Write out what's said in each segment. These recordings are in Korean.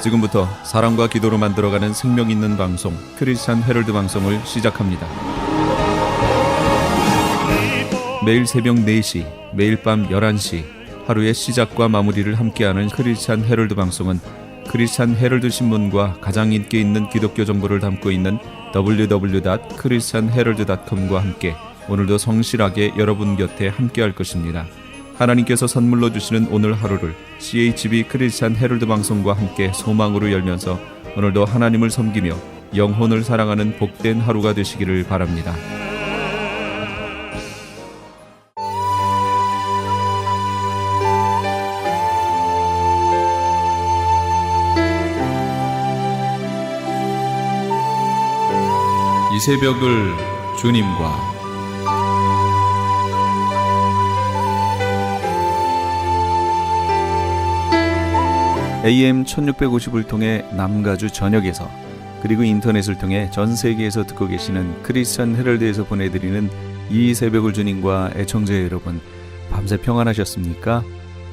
지금부터 사랑과 기도로 만들어가는 생명 있는 방송 크리스찬 헤럴드 방송을 시작합니다. 매일 새벽 4시, 매일 밤 11시 하루의 시작과 마무리를 함께하는 크리스찬 헤럴드 방송은 크리스찬 헤럴드 신문과 가장 인기 있는 기독교 정보를 담고 있는 www.christianherald.com과 함께 오늘도 성실하게 여러분 곁에 함께할 것입니다. 하나님께서 선물로 주시는 오늘 하루를 CHB 크리스찬 헤럴드 방송과 함께 소망으로 열면서 오늘도 하나님을 섬기며 영혼을 사랑하는 복된 하루가 되시기를 바랍니다. 이 새벽을 주님과 AM 1650을 통해 남가주 전역에서 그리고 인터넷을 통해 전 세계에서 듣고 계시는 크리스찬 헤럴드에서 보내드리는 이 새벽을 주님과 애청자 여러분, 밤새 평안하셨습니까?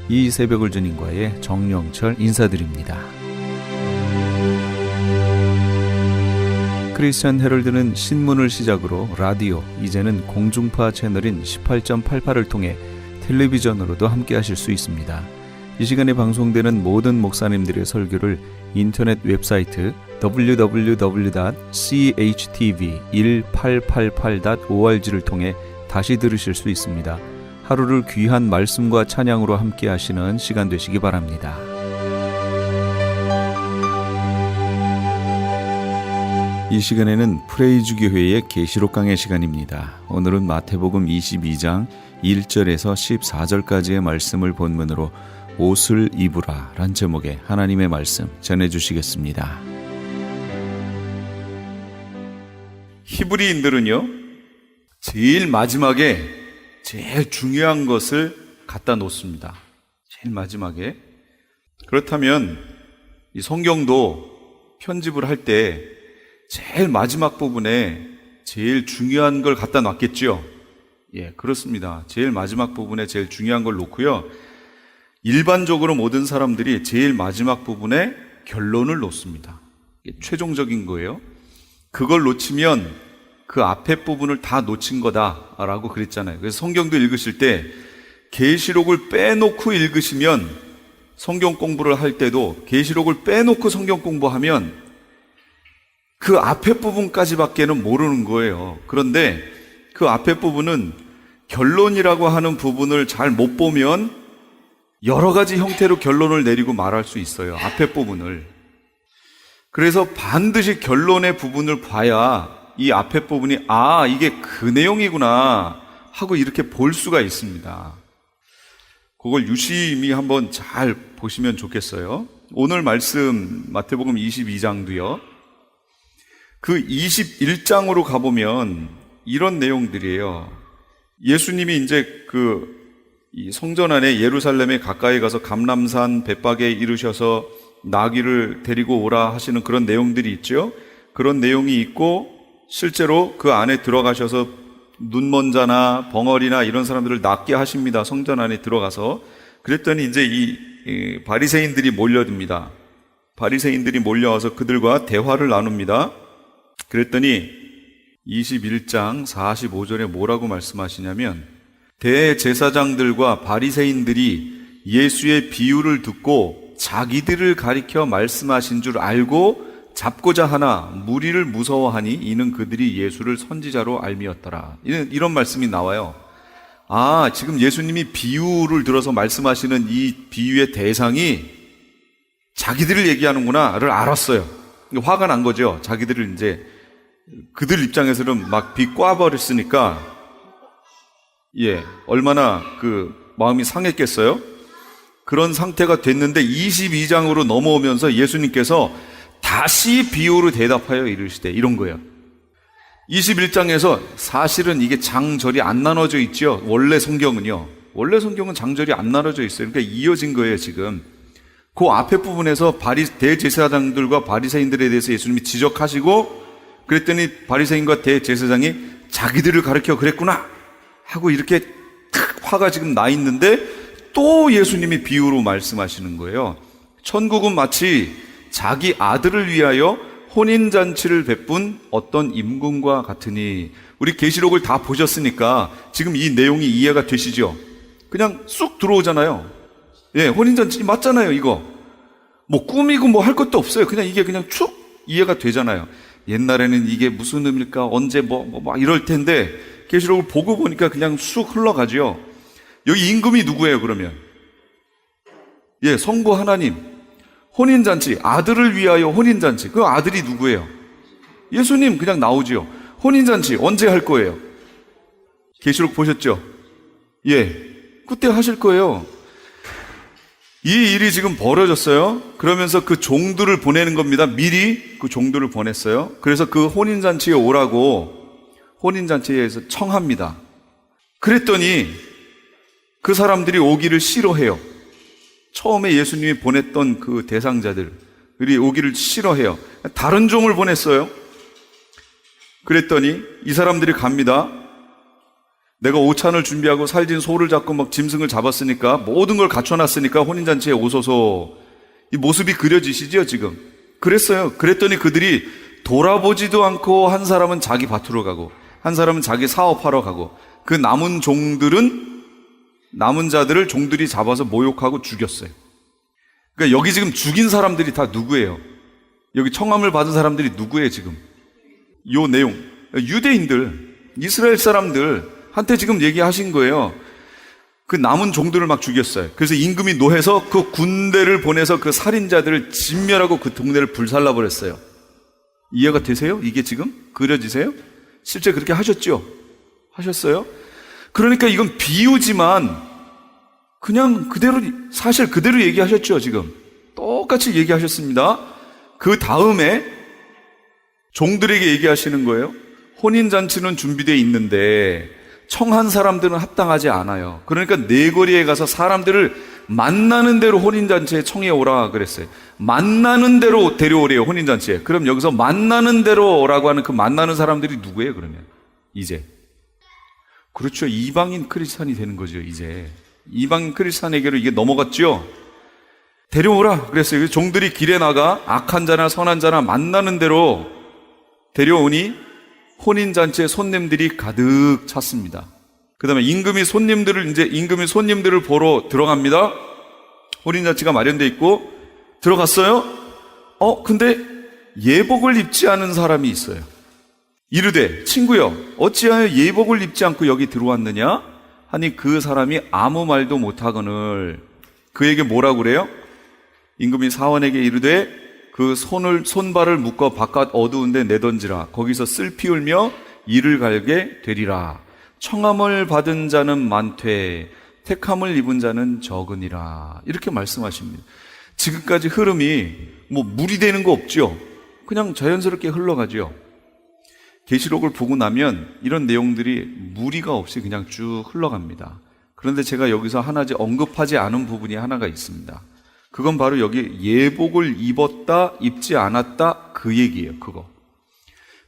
이 새벽을 주님과의 정영철 인사드립니다. 크리스찬 헤럴드는 신문을 시작으로 라디오, 이제는 공중파 채널인 18.88을 통해 텔레비전으로도 함께 하실 수 있습니다. 이 시간에 방송되는 모든 목사님들의 설교를 인터넷 웹사이트 www.chtv1888.org를 통해 다시 들으실 수 있습니다. 하루를 귀한 말씀과 찬양으로 함께 하시는 시간 되시기 바랍니다. 이 시간에는 프레이즈 교회의 계시록 강의 시간입니다. 오늘은 마태복음 22장 1절에서 14절까지의 말씀을 본문으로 옷을 입으라 란 제목의 하나님의 말씀 전해주시겠습니다. 히브리인들은요, 제일 마지막에 제일 중요한 것을 갖다 놓습니다. 제일 마지막에. 그렇다면 이 성경도 편집을 할 때 제일 마지막 부분에 제일 중요한 걸 갖다 놨겠죠? 예, 그렇습니다. 제일 마지막 부분에 제일 중요한 걸 놓고요, 일반적으로 모든 사람들이 제일 마지막 부분에 결론을 놓습니다. 이게 최종적인 거예요. 그걸 놓치면 그 앞에 부분을 다 놓친 거다라고 그랬잖아요. 그래서 성경도 읽으실 때 계시록을 빼놓고 읽으시면, 성경 공부를 할 때도 계시록을 빼놓고 성경 공부하면 그 앞에 부분까지밖에는 모르는 거예요. 그런데 그 앞에 부분은 결론이라고 하는 부분을 잘 못 보면 여러 가지 형태로 결론을 내리고 말할 수 있어요. 앞에 부분을. 그래서 반드시 결론의 부분을 봐야 이 앞에 부분이 이게 그 내용이구나 하고 이렇게 볼 수가 있습니다. 그걸 유심히 한번 잘 보시면 좋겠어요. 오늘 말씀 마태복음 22장도요. 그 21장으로 가보면 이런 내용들이에요. 예수님이 이제 이 성전 안에 예루살렘에 가까이 가서 감람산 벳박에 이르셔서 나귀를 데리고 오라 하시는 그런 내용들이 있죠. 그런 내용이 있고, 실제로 그 안에 들어가셔서 눈먼 자나 벙어리나 이런 사람들을 낫게 하십니다. 성전 안에 들어가서. 그랬더니 이제 이 바리새인들이 몰려듭니다. 바리새인들이 몰려와서 그들과 대화를 나눕니다. 그랬더니 21장 45절에 뭐라고 말씀하시냐면, 대제사장들과 바리새인들이 예수의 비유를 듣고 자기들을 가리켜 말씀하신 줄 알고 잡고자 하나 무리를 무서워하니 이는 그들이 예수를 선지자로 알미었더라. 이런 말씀이 나와요. 지금 예수님이 비유를 들어서 말씀하시는 이 비유의 대상이 자기들을 얘기하는구나를 알았어요. 화가 난 거죠. 자기들을 이제 그들 입장에서는 막 비꼬아버렸으니까 얼마나 마음이 상했겠어요? 그런 상태가 됐는데 22장으로 넘어오면서 예수님께서 다시 비유로 대답하여 이르시되 이런 거예요. 21장에서 사실은 이게 장절이 안 나눠져 있죠. 원래 성경은 장절이 안 나눠져 있어요. 그러니까 이어진 거예요. 지금 그 앞에 부분에서 대제사장들과 바리새인들에 대해서 예수님이 지적하시고, 그랬더니 바리새인과 대제사장이 자기들을 가르쳐 그랬구나 하고 이렇게 화가 지금 나 있는데 또 예수님이 비유로 말씀하시는 거예요. 천국은 마치 자기 아들을 위하여 혼인잔치를 베푼 어떤 임금과 같으니. 우리 계시록을 다 보셨으니까 지금 이 내용이 이해가 되시죠? 그냥 쑥 들어오잖아요. 예, 혼인잔치 맞잖아요, 이거. 뭐 꾸미고 뭐 할 것도 없어요. 그냥 이게 그냥 축 이해가 되잖아요. 옛날에는 이게 무슨 의미일까? 언제 막 이럴 텐데 계시록을 보고 보니까 그냥 쑥 흘러가죠. 여기 임금이 누구예요, 그러면? 예, 성부 하나님. 혼인잔치, 아들을 위하여 혼인잔치. 그 아들이 누구예요? 예수님 그냥 나오지요. 혼인잔치 언제 할 거예요? 계시록 보셨죠? 예, 그때 하실 거예요. 이 일이 지금 벌어졌어요. 그러면서 그 종들을 보내는 겁니다. 미리 그 종들을 보냈어요. 그래서 그 혼인잔치에 오라고 혼인잔치에서 청합니다. 그랬더니 그 사람들이 오기를 싫어해요. 처음에 예수님이 보냈던 그 대상자들이 오기를 싫어해요. 다른 종을 보냈어요. 그랬더니 이 사람들이 갑니다. 내가 오찬을 준비하고 살진 소를 잡고 막 짐승을 잡았으니까 모든 걸 갖춰놨으니까 혼인잔치에 오소서. 이 모습이 그려지시죠 지금? 그랬어요. 그랬더니 그들이 돌아보지도 않고 한 사람은 자기 밭으로 가고 한 사람은 자기 사업하러 가고 그 남은 자들을 종들이 잡아서 모욕하고 죽였어요. 그러니까 여기 지금 죽인 사람들이 다 누구예요? 여기 청함을 받은 사람들이 누구예요 지금? 요 내용 유대인들, 이스라엘 사람들한테 지금 얘기하신 거예요. 그 남은 종들을 막 죽였어요. 그래서 임금이 노해서 그 군대를 보내서 그 살인자들을 진멸하고 그 동네를 불살라 버렸어요. 이해가 되세요? 이게 지금 그려지세요? 실제 그렇게 하셨죠? 하셨어요? 그러니까 이건 비유지만 그냥 그대로 사실 그대로 얘기하셨죠. 지금 똑같이 얘기하셨습니다. 그 다음에 종들에게 얘기하시는 거예요. 혼인잔치는 준비되어 있는데 청한 사람들은 합당하지 않아요. 그러니까 네거리에 가서 사람들을 만나는 대로 혼인잔치에 청해 오라 그랬어요. 만나는 대로 데려오래요, 혼인잔치에. 그럼 여기서 만나는 대로 오라고 하는 그 만나는 사람들이 누구예요, 그러면? 이제. 그렇죠. 이방인 크리스찬이 되는 거죠, 이제. 이방인 크리스찬에게로 이게 넘어갔죠? 데려오라 그랬어요. 종들이 길에 나가 악한 자나 선한 자나 만나는 대로 데려오니 혼인잔치에 손님들이 가득 찼습니다. 그 다음에 임금이 손님들을 보러 들어갑니다. 혼인잔치가 마련되어 있고 들어갔어요. 근데 예복을 입지 않은 사람이 있어요. 이르되 친구여 어찌하여 예복을 입지 않고 여기 들어왔느냐 하니 그 사람이 아무 말도 못하거늘 그에게 뭐라고 그래요? 임금이 사원에게 이르되 그 손발을 묶어 바깥 어두운 데 내던지라. 거기서 슬피 울며 이를 갈게 되리라. 청함을 받은 자는 많되 택함을 입은 자는 적으니라. 이렇게 말씀하십니다. 지금까지 흐름이 물이 되는 거 없죠? 그냥 자연스럽게 흘러가죠. 계시록을 보고 나면 이런 내용들이 무리가 없이 그냥 쭉 흘러갑니다. 그런데 제가 여기서 언급하지 않은 부분이 하나가 있습니다. 그건 바로 여기 예복을 입었다, 입지 않았다 그 얘기예요.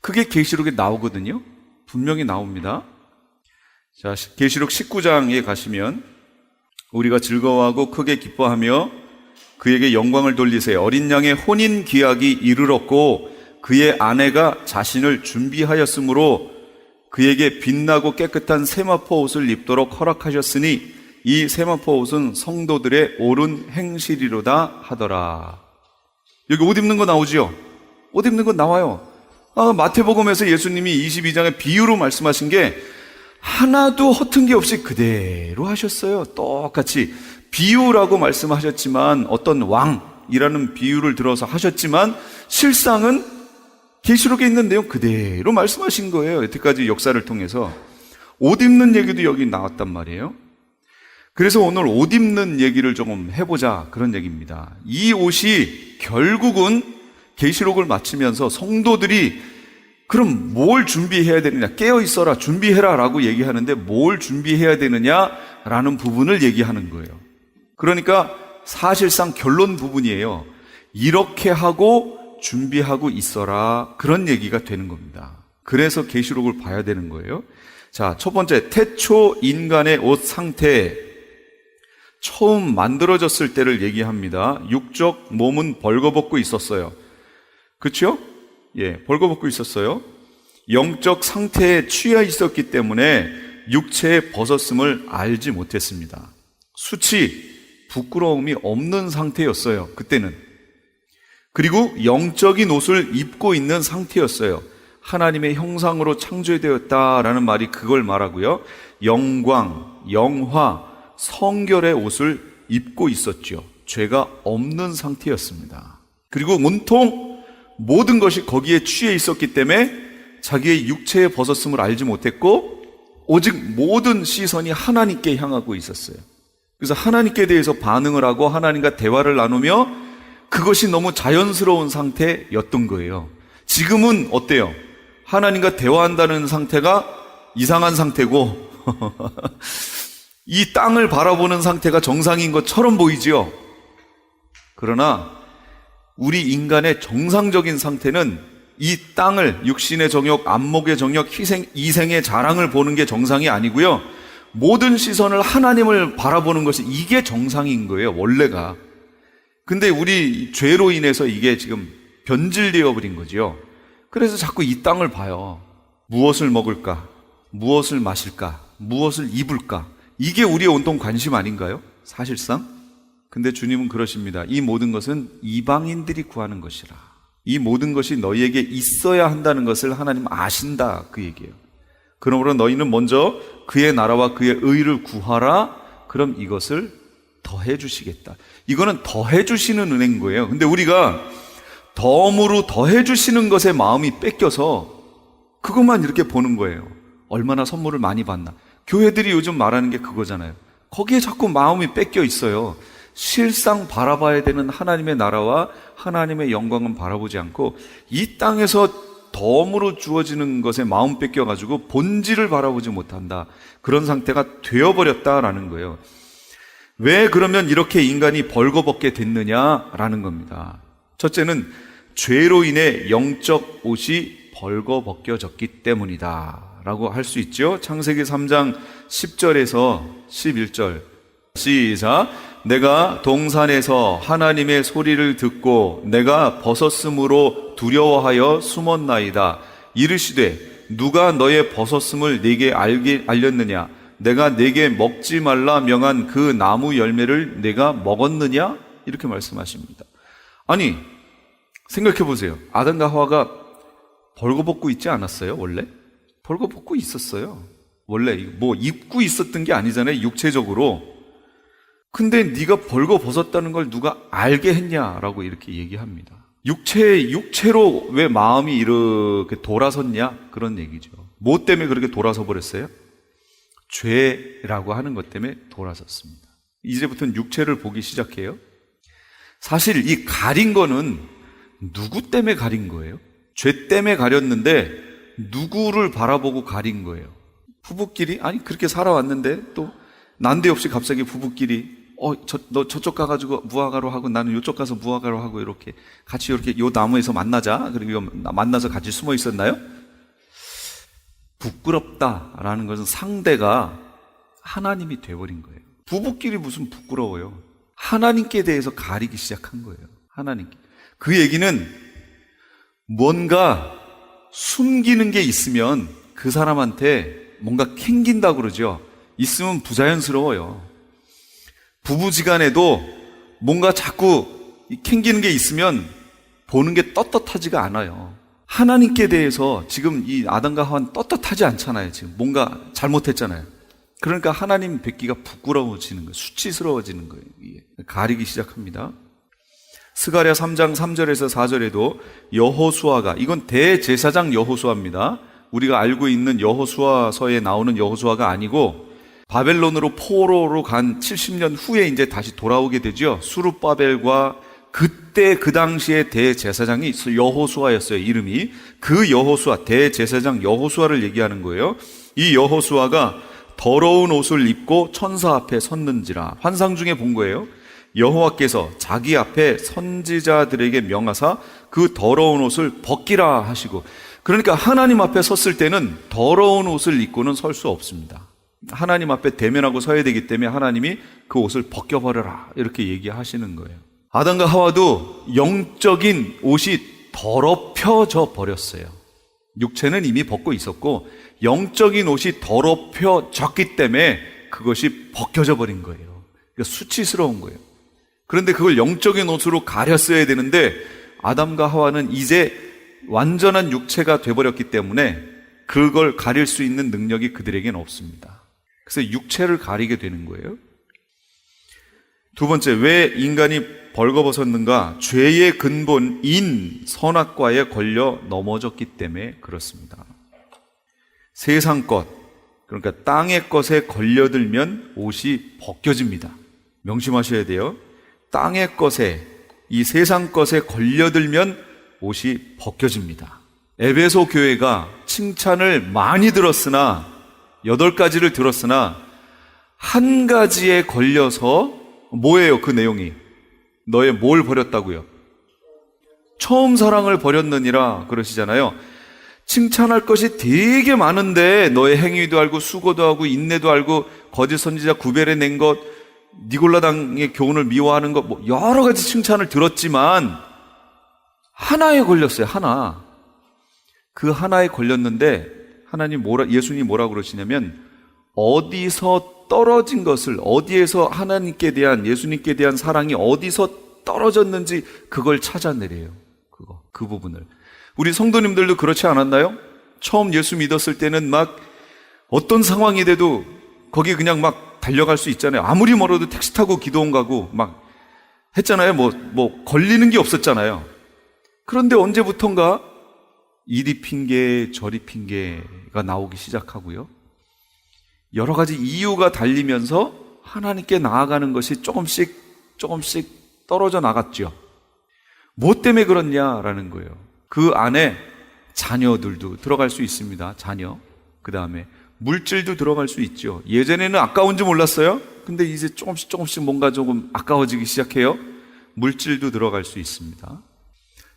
그게 계시록에 나오거든요. 분명히 나옵니다. 자, 계시록 19장에 가시면 우리가 즐거워하고 크게 기뻐하며 그에게 영광을 돌리세요. 어린 양의 혼인 기약이 이르렀고 그의 아내가 자신을 준비하였으므로 그에게 빛나고 깨끗한 세마포 옷을 입도록 허락하셨으니 이 세마포 옷은 성도들의 옳은 행실이로다 하더라. 여기 옷 입는 거 나오죠? 옷 입는 거 나와요. 마태복음에서 예수님이 22장에 비유로 말씀하신 게 하나도 허튼 게 없이 그대로 하셨어요. 똑같이 비유라고 말씀하셨지만 어떤 왕이라는 비유를 들어서 하셨지만 실상은 계시록에 있는 내용 그대로 말씀하신 거예요. 여태까지 역사를 통해서. 옷 입는 얘기도 여기 나왔단 말이에요. 그래서 오늘 옷 입는 얘기를 조금 해보자 그런 얘기입니다. 이 옷이 결국은 계시록을 마치면서 성도들이 그럼 뭘 준비해야 되느냐, 깨어 있어라, 준비해라 라고 얘기하는데 뭘 준비해야 되느냐라는 부분을 얘기하는 거예요. 그러니까 사실상 결론 부분이에요. 이렇게 하고 준비하고 있어라, 그런 얘기가 되는 겁니다. 그래서 계시록을 봐야 되는 거예요. 자, 첫 번째, 태초 인간의 옷 상태. 처음 만들어졌을 때를 얘기합니다. 육적 몸은 벌거벗고 있었어요. 그렇죠? 예, 벌거벗고 있었어요. 영적 상태에 취해 있었기 때문에 육체에 벗었음을 알지 못했습니다. 수치, 부끄러움이 없는 상태였어요. 그때는. 그리고 영적인 옷을 입고 있는 상태였어요. 하나님의 형상으로 창조되었다라는 말이 그걸 말하고요. 영광, 영화, 성결의 옷을 입고 있었죠. 죄가 없는 상태였습니다. 그리고 온통 모든 것이 거기에 취해 있었기 때문에 자기의 육체에 벗었음을 알지 못했고 오직 모든 시선이 하나님께 향하고 있었어요. 그래서 하나님께 대해서 반응을 하고 하나님과 대화를 나누며 그것이 너무 자연스러운 상태였던 거예요. 지금은 어때요? 하나님과 대화한다는 상태가 이상한 상태고 이 땅을 바라보는 상태가 정상인 것처럼 보이지요. 그러나 우리 인간의 정상적인 상태는 이 땅을 육신의 정욕, 안목의 정욕, 이생의 자랑을 보는 게 정상이 아니고요. 모든 시선을 하나님을 바라보는 것이 이게 정상인 거예요, 원래가. 근데 우리 죄로 인해서 이게 지금 변질되어 버린 거죠. 그래서 자꾸 이 땅을 봐요. 무엇을 먹을까? 무엇을 마실까? 무엇을 입을까? 이게 우리의 온통 관심 아닌가요? 사실상. 근데 주님은 그러십니다. 이 모든 것은 이방인들이 구하는 것이라. 이 모든 것이 너희에게 있어야 한다는 것을 하나님 아신다, 그 얘기예요. 그러므로 너희는 먼저 그의 나라와 그의 의를 구하라. 그럼 이것을 더해 주시겠다. 이거는 더해 주시는 은혜인 거예요. 근데 우리가 덤으로 더해 주시는 것에 마음이 뺏겨서 그것만 이렇게 보는 거예요. 얼마나 선물을 많이 받나. 교회들이 요즘 말하는 게 그거잖아요. 거기에 자꾸 마음이 뺏겨 있어요. 실상 바라봐야 되는 하나님의 나라와 하나님의 영광은 바라보지 않고 이 땅에서 덤으로 주어지는 것에 마음 뺏겨가지고 본질을 바라보지 못한다. 그런 상태가 되어버렸다라는 거예요. 왜 그러면 이렇게 인간이 벌거벗게 됐느냐라는 겁니다. 첫째는 죄로 인해 영적 옷이 벌거벗겨졌기 때문이다 라고 할 수 있죠. 창세기 3장 10절에서 11절 시작. 내가 동산에서 하나님의 소리를 듣고 내가 벗었으므로 두려워하여 숨었나이다. 이르시되 누가 너의 벗었음을 내게 알렸느냐? 내가 내게 먹지 말라 명한 그 나무 열매를 내가 먹었느냐? 이렇게 말씀하십니다. 아니, 생각해 보세요. 아담과 하와가 벌거벗고 있지 않았어요? 원래? 벌거벗고 있었어요. 원래 뭐 입고 있었던 게 아니잖아요, 육체적으로. 근데 네가 벌거벗었다는 걸 누가 알게 했냐라고 이렇게 얘기합니다. 육체로 왜 마음이 이렇게 돌아섰냐? 그런 얘기죠. 뭐 때문에 그렇게 돌아서 버렸어요? 죄라고 하는 것 때문에 돌아섰습니다. 이제부터는 육체를 보기 시작해요. 사실 이 가린 거는 누구 때문에 가린 거예요? 죄 때문에 가렸는데 누구를 바라보고 가린 거예요? 부부끼리? 아니 그렇게 살아왔는데 또 난데없이 갑자기 부부끼리 너 저쪽 가가지고 무화과로 하고 나는 이쪽 가서 무화과로 하고 이렇게 같이 이렇게 요 나무에서 만나자. 그리고 만나서 같이 숨어 있었나요? 부끄럽다라는 것은 상대가 하나님이 돼버린 거예요. 부부끼리 무슨 부끄러워요. 하나님께 대해서 가리기 시작한 거예요. 하나님께. 그 얘기는 뭔가 숨기는 게 있으면 그 사람한테 뭔가 캥긴다고 그러죠. 있으면 부자연스러워요. 부부지간에도 뭔가 자꾸 캥기는 게 있으면 보는 게 떳떳하지가 않아요. 하나님께 대해서 지금 이 아담과 하와는 떳떳하지 않잖아요. 지금 뭔가 잘못했잖아요. 그러니까 하나님 뵙기가 부끄러워지는 거예요. 수치스러워지는 거예요. 이게. 가리기 시작합니다. 스가랴 3장 3절에서 4절에도 여호수아가, 이건 대제사장 여호수아입니다. 우리가 알고 있는 여호수아서에 나오는 여호수아가 아니고 바벨론으로 포로로 간 70년 후에 이제 다시 돌아오게 되죠. 수룹바벨과 그때 그 당시에 대제사장이 여호수아였어요. 이름이. 그 여호수아, 대제사장 여호수아를 얘기하는 거예요. 이 여호수아가 더러운 옷을 입고 천사 앞에 섰는지라. 환상 중에 본 거예요. 여호와께서 자기 앞에 선지자들에게 명하사 그 더러운 옷을 벗기라 하시고, 그러니까 하나님 앞에 섰을 때는 더러운 옷을 입고는 설 수 없습니다. 하나님 앞에 대면하고 서야 되기 때문에 하나님이 그 옷을 벗겨버려라 이렇게 얘기하시는 거예요. 아담과 하와도 영적인 옷이 더럽혀져 버렸어요. 육체는 이미 벗고 있었고 영적인 옷이 더럽혀졌기 때문에 그것이 벗겨져 버린 거예요. 그러니까 수치스러운 거예요. 그런데 그걸 영적인 옷으로 가렸어야 되는데 아담과 하와는 이제 완전한 육체가 돼버렸기 때문에 그걸 가릴 수 있는 능력이 그들에게는 없습니다. 그래서 육체를 가리게 되는 거예요. 두 번째, 왜 인간이 벌거벗었는가? 죄의 근본인 선악과에 걸려 넘어졌기 때문에 그렇습니다. 세상 것, 그러니까 땅의 것에 걸려들면 옷이 벗겨집니다. 명심하셔야 돼요. 땅의 것에, 이 세상 것에 걸려들면 옷이 벗겨집니다. 에베소 교회가 칭찬을 많이 들었으나 8가지를 들었으나 한 가지에 걸려서 뭐예요? 그 내용이 너의 뭘 버렸다고요? 처음 사랑을 버렸느니라 그러시잖아요. 칭찬할 것이 되게 많은데 너의 행위도 알고 수고도 하고 인내도 알고 거짓 선지자 구별해낸 것, 니골라당의 교훈을 미워하는 것, 뭐 여러 가지 칭찬을 들었지만 하나에 걸렸어요. 하나. 그 하나에 걸렸는데 예수님이 뭐라고 그러시냐면 어디서 떨어진 것을, 어디에서 하나님께 대한, 예수님께 대한 사랑이 어디서 떨어졌는지 그걸 찾아내래요. 그 부분을. 우리 성도님들도 그렇지 않았나요? 처음 예수 믿었을 때는 막 어떤 상황이 돼도 거기 그냥 막 달려갈 수 있잖아요. 아무리 멀어도 택시 타고 기도원 가고 막 했잖아요. 뭐 걸리는 게 없었잖아요. 그런데 언제부턴가 이리 핑계 저리 핑계가 나오기 시작하고요. 여러 가지 이유가 달리면서 하나님께 나아가는 것이 조금씩 떨어져 나갔죠. 뭐 때문에 그렇냐라는 거예요. 그 안에 자녀들도 들어갈 수 있습니다. 자녀. 그 다음에 물질도 들어갈 수 있죠. 예전에는 아까운지 몰랐어요. 근데 이제 조금씩 뭔가 조금 아까워지기 시작해요. 물질도 들어갈 수 있습니다.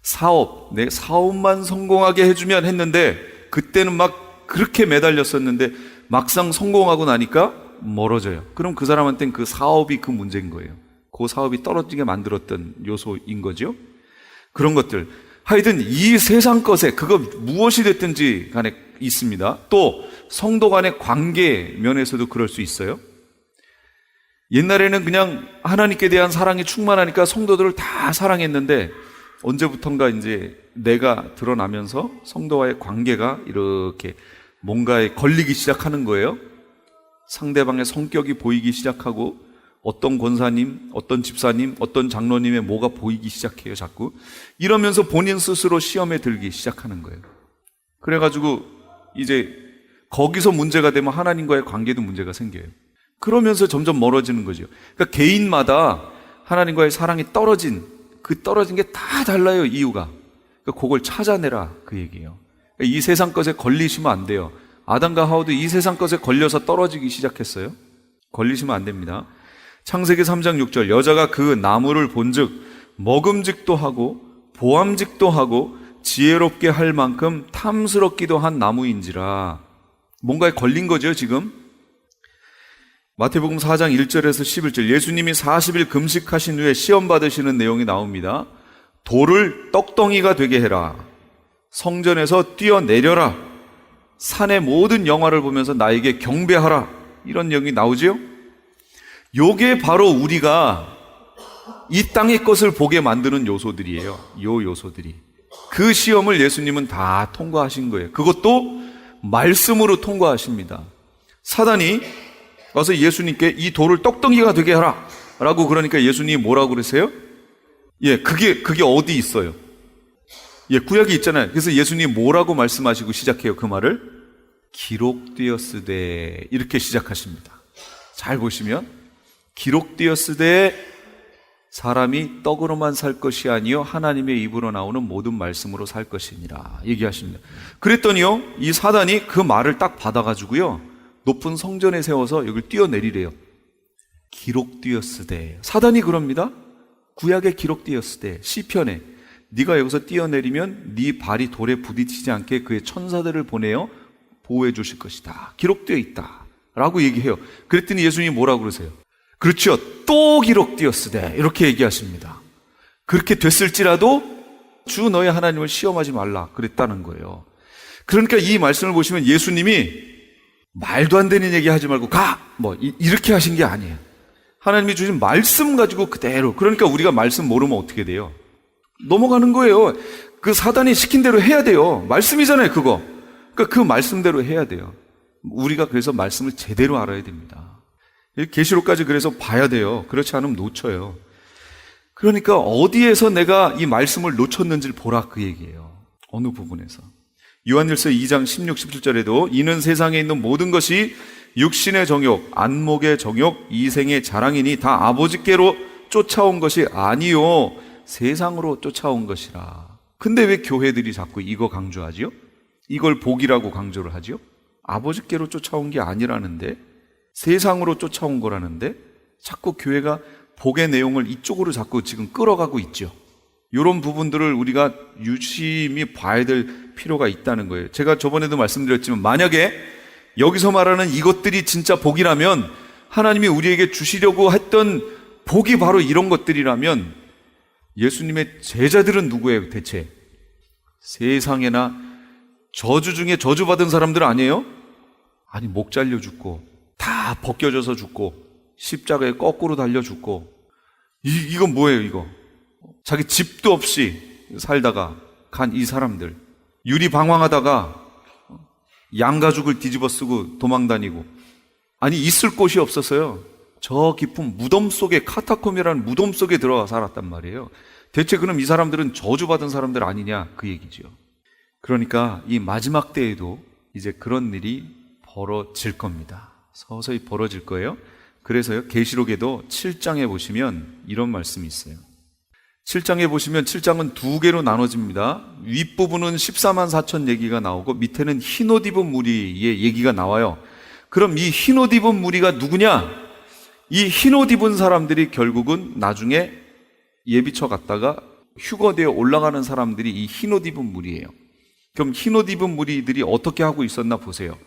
사업, 내 사업만 성공하게 해주면 했는데 그때는 막 그렇게 매달렸었는데 막상 성공하고 나니까 멀어져요. 그럼 그 사람한테는 그 사업이 그 문제인 거예요. 그 사업이 떨어지게 만들었던 요소인 거죠. 그런 것들. 하여튼 이 세상 것에 그거 무엇이 됐든지 간에 있습니다. 또 성도 간의 관계 면에서도 그럴 수 있어요. 옛날에는 그냥 하나님께 대한 사랑이 충만하니까 성도들을 다 사랑했는데 언제부턴가 이제 내가 드러나면서 성도와의 관계가 이렇게 뭔가에 걸리기 시작하는 거예요. 상대방의 성격이 보이기 시작하고 어떤 권사님, 어떤 집사님, 어떤 장로님의 뭐가 보이기 시작해요. 자꾸 이러면서 본인 스스로 시험에 들기 시작하는 거예요. 그래가지고 이제 거기서 문제가 되면 하나님과의 관계도 문제가 생겨요. 그러면서 점점 멀어지는 거죠. 그러니까 개인마다 하나님과의 사랑이 떨어진 게 다 달라요. 이유가. 그러니까 그걸 찾아내라 그 얘기예요. 그러니까 이 세상 것에 걸리시면 안 돼요. 아담과 하와도 이 세상 것에 걸려서 떨어지기 시작했어요. 걸리시면 안 됩니다. 창세기 3장 6절 여자가 그 나무를 본즉 먹음직도 하고 보암직도 하고 지혜롭게 할 만큼 탐스럽기도 한 나무인지라. 뭔가에 걸린 거죠 지금. 마태복음 4장 1절에서 11절 예수님이 40일 금식하신 후에 시험 받으시는 내용이 나옵니다. 돌을 떡덩이가 되게 해라. 성전에서 뛰어내려라. 산의 모든 영화를 보면서 나에게 경배하라. 이런 내용이 나오죠. 요게 바로 우리가 이 땅의 것을 보게 만드는 요소들이에요. 요 요소들이. 그 시험을 예수님은 다 통과하신 거예요. 그것도 말씀으로 통과하십니다. 사단이 와서 예수님께 이 돌을 떡덩이가 되게 하라 라고 그러니까 예수님이 뭐라고 그러세요? 그게 어디 있어요? 구약이 있잖아요. 그래서 예수님이 뭐라고 말씀하시고 시작해요? 그 말을 기록되었으되 이렇게 시작하십니다. 잘 보시면 기록되었으되 사람이 떡으로만 살 것이 아니요 하나님의 입으로 나오는 모든 말씀으로 살 것이니라 얘기하십니다. 그랬더니요 이 사단이 그 말을 딱 받아가지고요 높은 성전에 세워서 여기를 뛰어내리래요. 기록되었으되 사단이 그럽니다. 구약에 기록되었으되 시편에 네가 여기서 뛰어내리면 네 발이 돌에 부딪히지 않게 그의 천사들을 보내어 보호해 주실 것이다. 기록되어 있다. 라고 얘기해요. 그랬더니 예수님이 뭐라고 그러세요? 그렇죠. 또 기록되었으되 이렇게 얘기하십니다. 그렇게 됐을지라도 주 너의 하나님을 시험하지 말라 그랬다는 거예요. 그러니까 이 말씀을 보시면 예수님이 말도 안 되는 얘기 하지 말고 가! 이렇게 하신 게 아니에요. 하나님이 주신 말씀 가지고 그대로. 그러니까 우리가 말씀 모르면 어떻게 돼요? 넘어가는 거예요. 그 사단이 시킨 대로 해야 돼요. 말씀이잖아요, 그거. 그러니까 그 말씀대로 해야 돼요. 우리가 그래서 말씀을 제대로 알아야 됩니다. 계시록까지 그래서 봐야 돼요. 그렇지 않으면 놓쳐요. 그러니까 어디에서 내가 이 말씀을 놓쳤는지를 보라 그 얘기예요. 어느 부분에서. 요한일서 2장 16, 17절에도 이는 세상에 있는 모든 것이 육신의 정욕, 안목의 정욕, 이생의 자랑이니 다 아버지께로 쫓아온 것이 아니요 세상으로 쫓아온 것이라. 근데 왜 교회들이 자꾸 이거 강조하지요? 이걸 복이라고 강조를 하지요? 아버지께로 쫓아온 게 아니라는데, 세상으로 쫓아온 거라는데 자꾸 교회가 복의 내용을 이쪽으로 자꾸 지금 끌어가고 있죠. 이런 부분들을 우리가 유심히 봐야 될 필요가 있다는 거예요. 제가 저번에도 말씀드렸지만 만약에 여기서 말하는 이것들이 진짜 복이라면, 하나님이 우리에게 주시려고 했던 복이 바로 이런 것들이라면 예수님의 제자들은 누구예요 대체? 세상에나 저주 중에 저주받은 사람들 아니에요? 아니, 목 잘려 죽고 다 벗겨져서 죽고 십자가에 거꾸로 달려 죽고, 이건 뭐예요 이거? 자기 집도 없이 살다가 간 이 사람들, 유리방황하다가 양가죽을 뒤집어 쓰고 도망다니고, 아니 있을 곳이 없었어요. 저 깊은 무덤 속에, 카타콤이라는 무덤 속에 들어가 살았단 말이에요. 대체 그럼 이 사람들은 저주받은 사람들 아니냐 그 얘기죠. 그러니까 이 마지막 때에도 이제 그런 일이 벌어질 겁니다. 서서히 벌어질 거예요. 그래서요, 계시록에도 7장에 보시면 이런 말씀이 있어요. 7장에 보시면 7장은 두 개로 나눠집니다. 윗부분은 14만 4천 얘기가 나오고 밑에는 흰옷 입은 무리의 얘기가 나와요. 그럼 이 흰옷 입은 무리가 누구냐? 이 흰옷 입은 사람들이 결국은 나중에 예비처 갔다가 휴거되어 올라가는 사람들이 이 흰옷 입은 무리예요. 그럼 흰옷 입은 무리들이 어떻게 하고 있었나 보세요.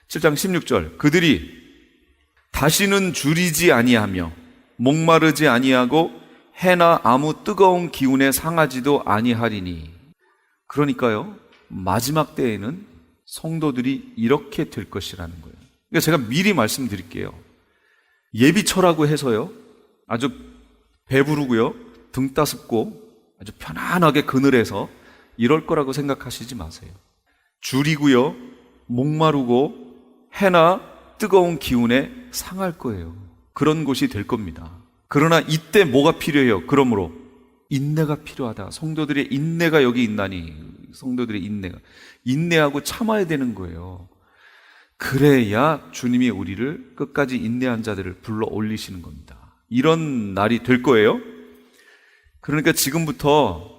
7장 16절, 그들이 다시는 줄이지 아니하며 목마르지 아니하고 해나 아무 뜨거운 기운에 상하지도 아니하리니. 그러니까요, 마지막 때에는 성도들이 이렇게 될 것이라는 거예요. 그러니까 제가 미리 말씀드릴게요. 예비처라고 해서요, 아주 배부르고요, 등 따숩고 아주 편안하게 그늘에서 이럴 거라고 생각하시지 마세요. 줄이고요, 목마르고 해나 뜨거운 기운에 상할 거예요. 그런 곳이 될 겁니다. 그러나 이때 뭐가 필요해요? 그러므로 인내가 필요하다. 성도들의 인내가 여기 있나니, 성도들의 인내하고 참아야 되는 거예요. 그래야 주님이 우리를 끝까지 인내한 자들을 불러 올리시는 겁니다. 이런 날이 될 거예요. 그러니까 지금부터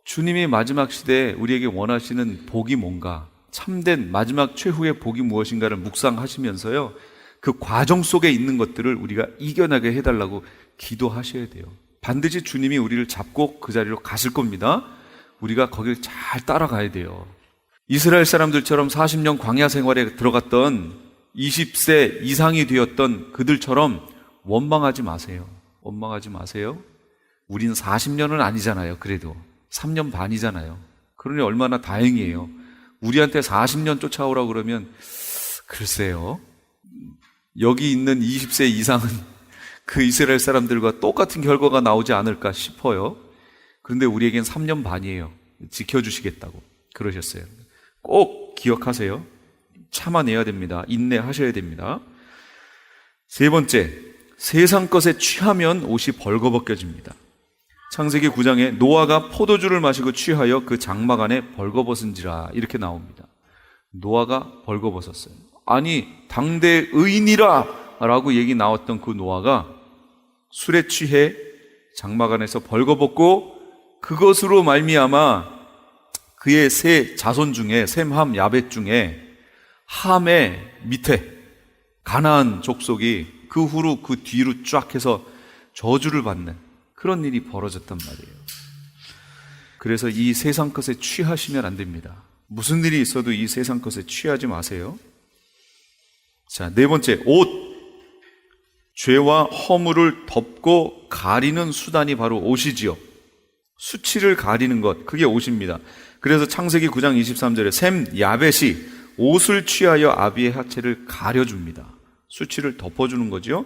주님이 마지막 시대에 우리에게 원하시는 복이 뭔가, 참된 마지막 최후의 복이 무엇인가를 묵상하시면서요, 그 과정 속에 있는 것들을 우리가 이겨나게 해달라고 기도하셔야 돼요. 반드시 주님이 우리를 잡고 그 자리로 가실 겁니다. 우리가 거길 잘 따라가야 돼요. 이스라엘 사람들처럼 40년 광야 생활에 들어갔던 20세 이상이 되었던 그들처럼 원망하지 마세요. 원망하지 마세요. 우린 40년은 아니잖아요. 그래도 3년 반이잖아요. 그러니 얼마나 다행이에요. 우리한테 40년 쫓아오라고 그러면 글쎄요, 여기 있는 20세 이상은 그 이스라엘 사람들과 똑같은 결과가 나오지 않을까 싶어요. 그런데 우리에겐 3년 반이에요. 지켜주시겠다고 그러셨어요. 꼭 기억하세요. 참아내야 됩니다. 인내하셔야 됩니다. 세 번째, 세상 것에 취하면 옷이 벌거벗겨집니다. 창세기 9장에 노아가 포도주를 마시고 취하여 그 장막 안에 벌거벗은지라 이렇게 나옵니다. 노아가 벌거벗었어요. 아니, 당대 의인이라 라고 얘기 나왔던 그 노아가 술에 취해 장막 안에서 벌거벗고 그것으로 말미암아 그의 세 자손 중에, 셈, 함, 야벳 중에 함의 밑에 가나안 족속이 그 후로 그 뒤로 쫙 해서 저주를 받는 그런 일이 벌어졌단 말이에요. 그래서 이 세상 것에 취하시면 안 됩니다. 무슨 일이 있어도 이 세상 것에 취하지 마세요. 자, 네 번째, 옷. 죄와 허물을 덮고 가리는 수단이 바로 옷이지요. 수치를 가리는 것, 그게 옷입니다. 그래서 창세기 9장 23절에 셈 야벳이 옷을 취하여 아비의 하체를 가려줍니다. 수치를 덮어주는 거죠.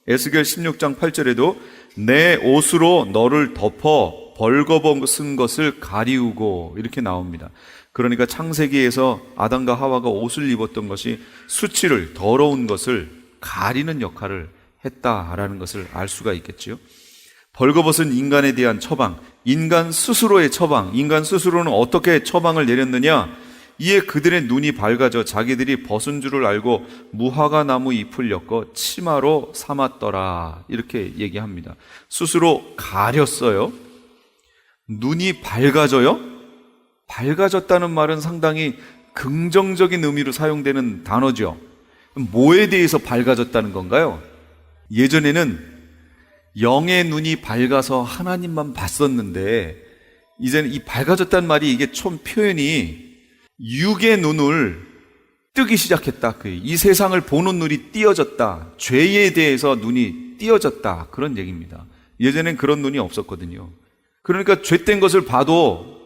에스겔 16장 8절에도 내 옷으로 너를 덮어 벌거벗은 것을 가리우고 이렇게 나옵니다. 그러니까 창세기에서 아담과 하와가 옷을 입었던 것이 수치를, 더러운 것을 가리는 역할을 했다라는 것을 알 수가 있겠지요. 벌거벗은 인간에 대한 처방, 인간 스스로의 처방, 인간 스스로는 어떻게 처방을 내렸느냐? 이에 그들의 눈이 밝아져 자기들이 벗은 줄을 알고 무화과 나무 잎을 엮어 치마로 삼았더라. 이렇게 얘기합니다. 스스로 가렸어요. 눈이 밝아져요? 밝아졌다는 말은 상당히 긍정적인 의미로 사용되는 단어죠. 뭐에 대해서 밝아졌다는 건가요? 예전에는 영의 눈이 밝아서 하나님만 봤었는데 이제는 이 밝아졌다는 말이 이게 좀 표현이 육의 눈을 뜨기 시작했다. 이 세상을 보는 눈이 띄어졌다. 죄에 대해서 눈이 띄어졌다. 그런 얘기입니다. 예전엔 그런 눈이 없었거든요. 그러니까 죄된 것을 봐도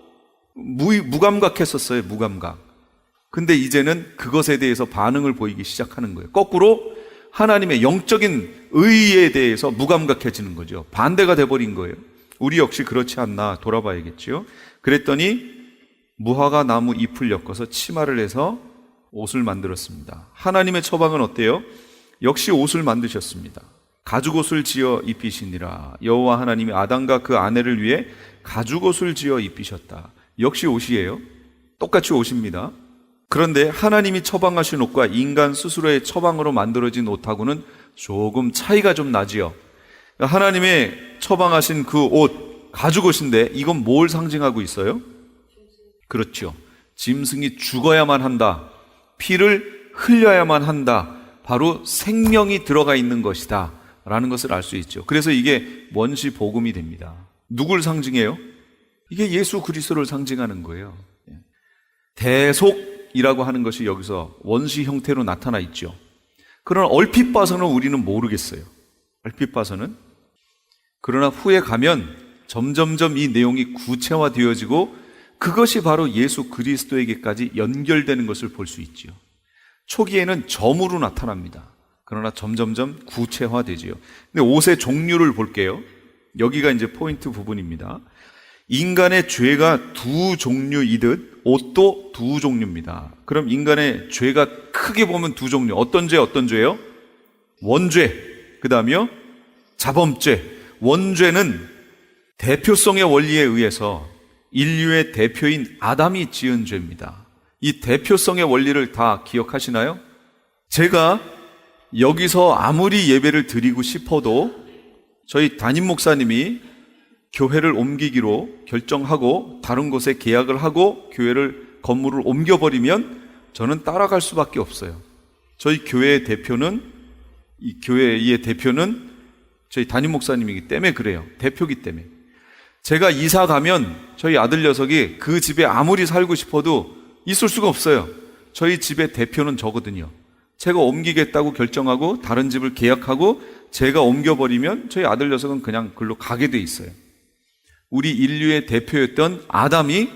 무감각했었어요. 무감각. 근데 이제는 그것에 대해서 반응을 보이기 시작하는 거예요. 거꾸로 하나님의 영적인 의에 대해서 무감각해지는 거죠. 반대가 돼버린 거예요. 우리 역시 그렇지 않나 돌아봐야겠죠. 그랬더니 무화과 나무 잎을 엮어서 치마를 해서 옷을 만들었습니다. 하나님의 처방은 어때요? 역시 옷을 만드셨습니다. 가죽옷을 지어 입히시니라. 여호와 하나님이 아담과 그 아내를 위해 가죽옷을 지어 입히셨다. 역시 옷이에요. 똑같이 옷입니다. 그런데 하나님이 처방하신 옷과 인간 스스로의 처방으로 만들어진 옷하고는 조금 차이가 좀 나지요. 하나님의 처방하신 그 옷, 가죽옷인데 이건 뭘 상징하고 있어요? 그렇죠. 짐승이 죽어야만 한다. 피를 흘려야만 한다. 바로 생명이 들어가 있는 것이다. 라는 것을 알 수 있죠. 그래서 이게 원시 복음이 됩니다. 누굴 상징해요? 이게 예수 그리스도를 상징하는 거예요. 대속이라고 하는 것이 여기서 원시 형태로 나타나 있죠. 그러나 얼핏 봐서는 우리는 모르겠어요. 얼핏 봐서는. 그러나 후에 가면 점점점 이 내용이 구체화되어지고 그것이 바로 예수 그리스도에게까지 연결되는 것을 볼 수 있죠. 초기에는 점으로 나타납니다. 그러나 점점점 구체화되지요. 근데 옷의 종류를 볼게요. 여기가 이제 포인트 부분입니다. 인간의 죄가 두 종류이듯 옷도 두 종류입니다. 그럼 인간의 죄가 크게 보면 두 종류. 어떤 죄, 어떤 죄요? 원죄, 그 다음에요 자범죄. 원죄는 대표성의 원리에 의해서 인류의 대표인 아담이 지은 죄입니다. 이 대표성의 원리를 다 기억하시나요? 제가 여기서 아무리 예배를 드리고 싶어도 저희 담임 목사님이 교회를 옮기기로 결정하고 다른 곳에 계약을 하고 건물을 옮겨버리면 저는 따라갈 수밖에 없어요. 저희 교회의 대표는, 이 교회의 대표는 저희 담임 목사님이기 때문에 그래요. 대표기 때문에. 제가 이사 가면 저희 아들 녀석이 그 집에 아무리 살고 싶어도 있을 수가 없어요. 저희 집의 대표는 저거든요. 제가 옮기겠다고 결정하고 다른 집을 계약하고 제가 옮겨버리면 저희 아들 녀석은 그냥 글로 가게 돼 있어요. 우리 인류의 대표였던 아담이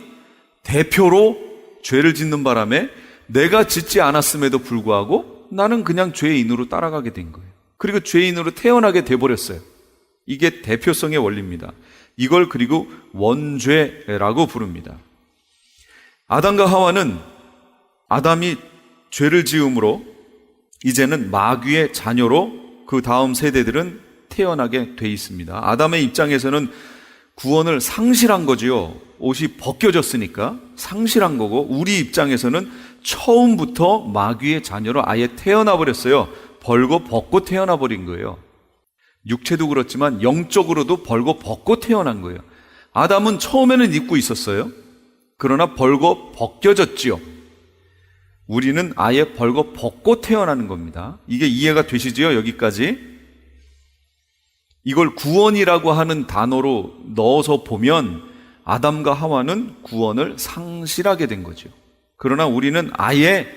대표로 죄를 짓는 바람에 내가 짓지 않았음에도 불구하고 나는 그냥 죄인으로 따라가게 된 거예요. 그리고 죄인으로 태어나게 돼버렸어요. 이게 대표성의 원리입니다. 이걸 그리고 원죄라고 부릅니다. 아담과 하와는 아담이 죄를 지음으로 이제는 마귀의 자녀로 그 다음 세대들은 태어나게 돼 있습니다. 아담의 입장에서는 구원을 상실한 거지요. 옷이 벗겨졌으니까 상실한 거고, 우리 입장에서는 처음부터 마귀의 자녀로 아예 태어나 버렸어요. 벌고 벗고 태어나 버린 거예요. 육체도 그렇지만 영적으로도 벌고 벗고 태어난 거예요. 아담은 처음에는 입고 있었어요. 그러나 벌고 벗겨졌지요. 우리는 아예 벌고 벗고 태어나는 겁니다. 이게 이해가 되시지요? 여기까지. 이걸 구원이라고 하는 단어로 넣어서 보면 아담과 하와는 구원을 상실하게 된 거죠. 그러나 우리는 아예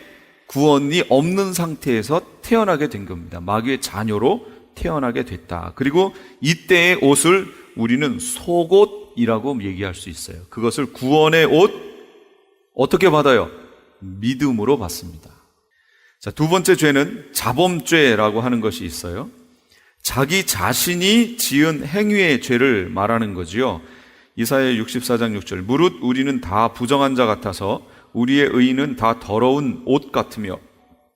구원이 없는 상태에서 태어나게 된 겁니다. 마귀의 자녀로 태어나게 됐다. 그리고 이때의 옷을 우리는 속옷이라고 얘기할 수 있어요. 그것을 구원의 옷 어떻게 받아요? 믿음으로 받습니다. 자, 두 번째 죄는 자범죄라고 하는 것이 있어요. 자기 자신이 지은 행위의 죄를 말하는 거지요. 이사야 64장 6절 무릇 우리는 다 부정한 자 같아서 우리의 의는 다 더러운 옷 같으며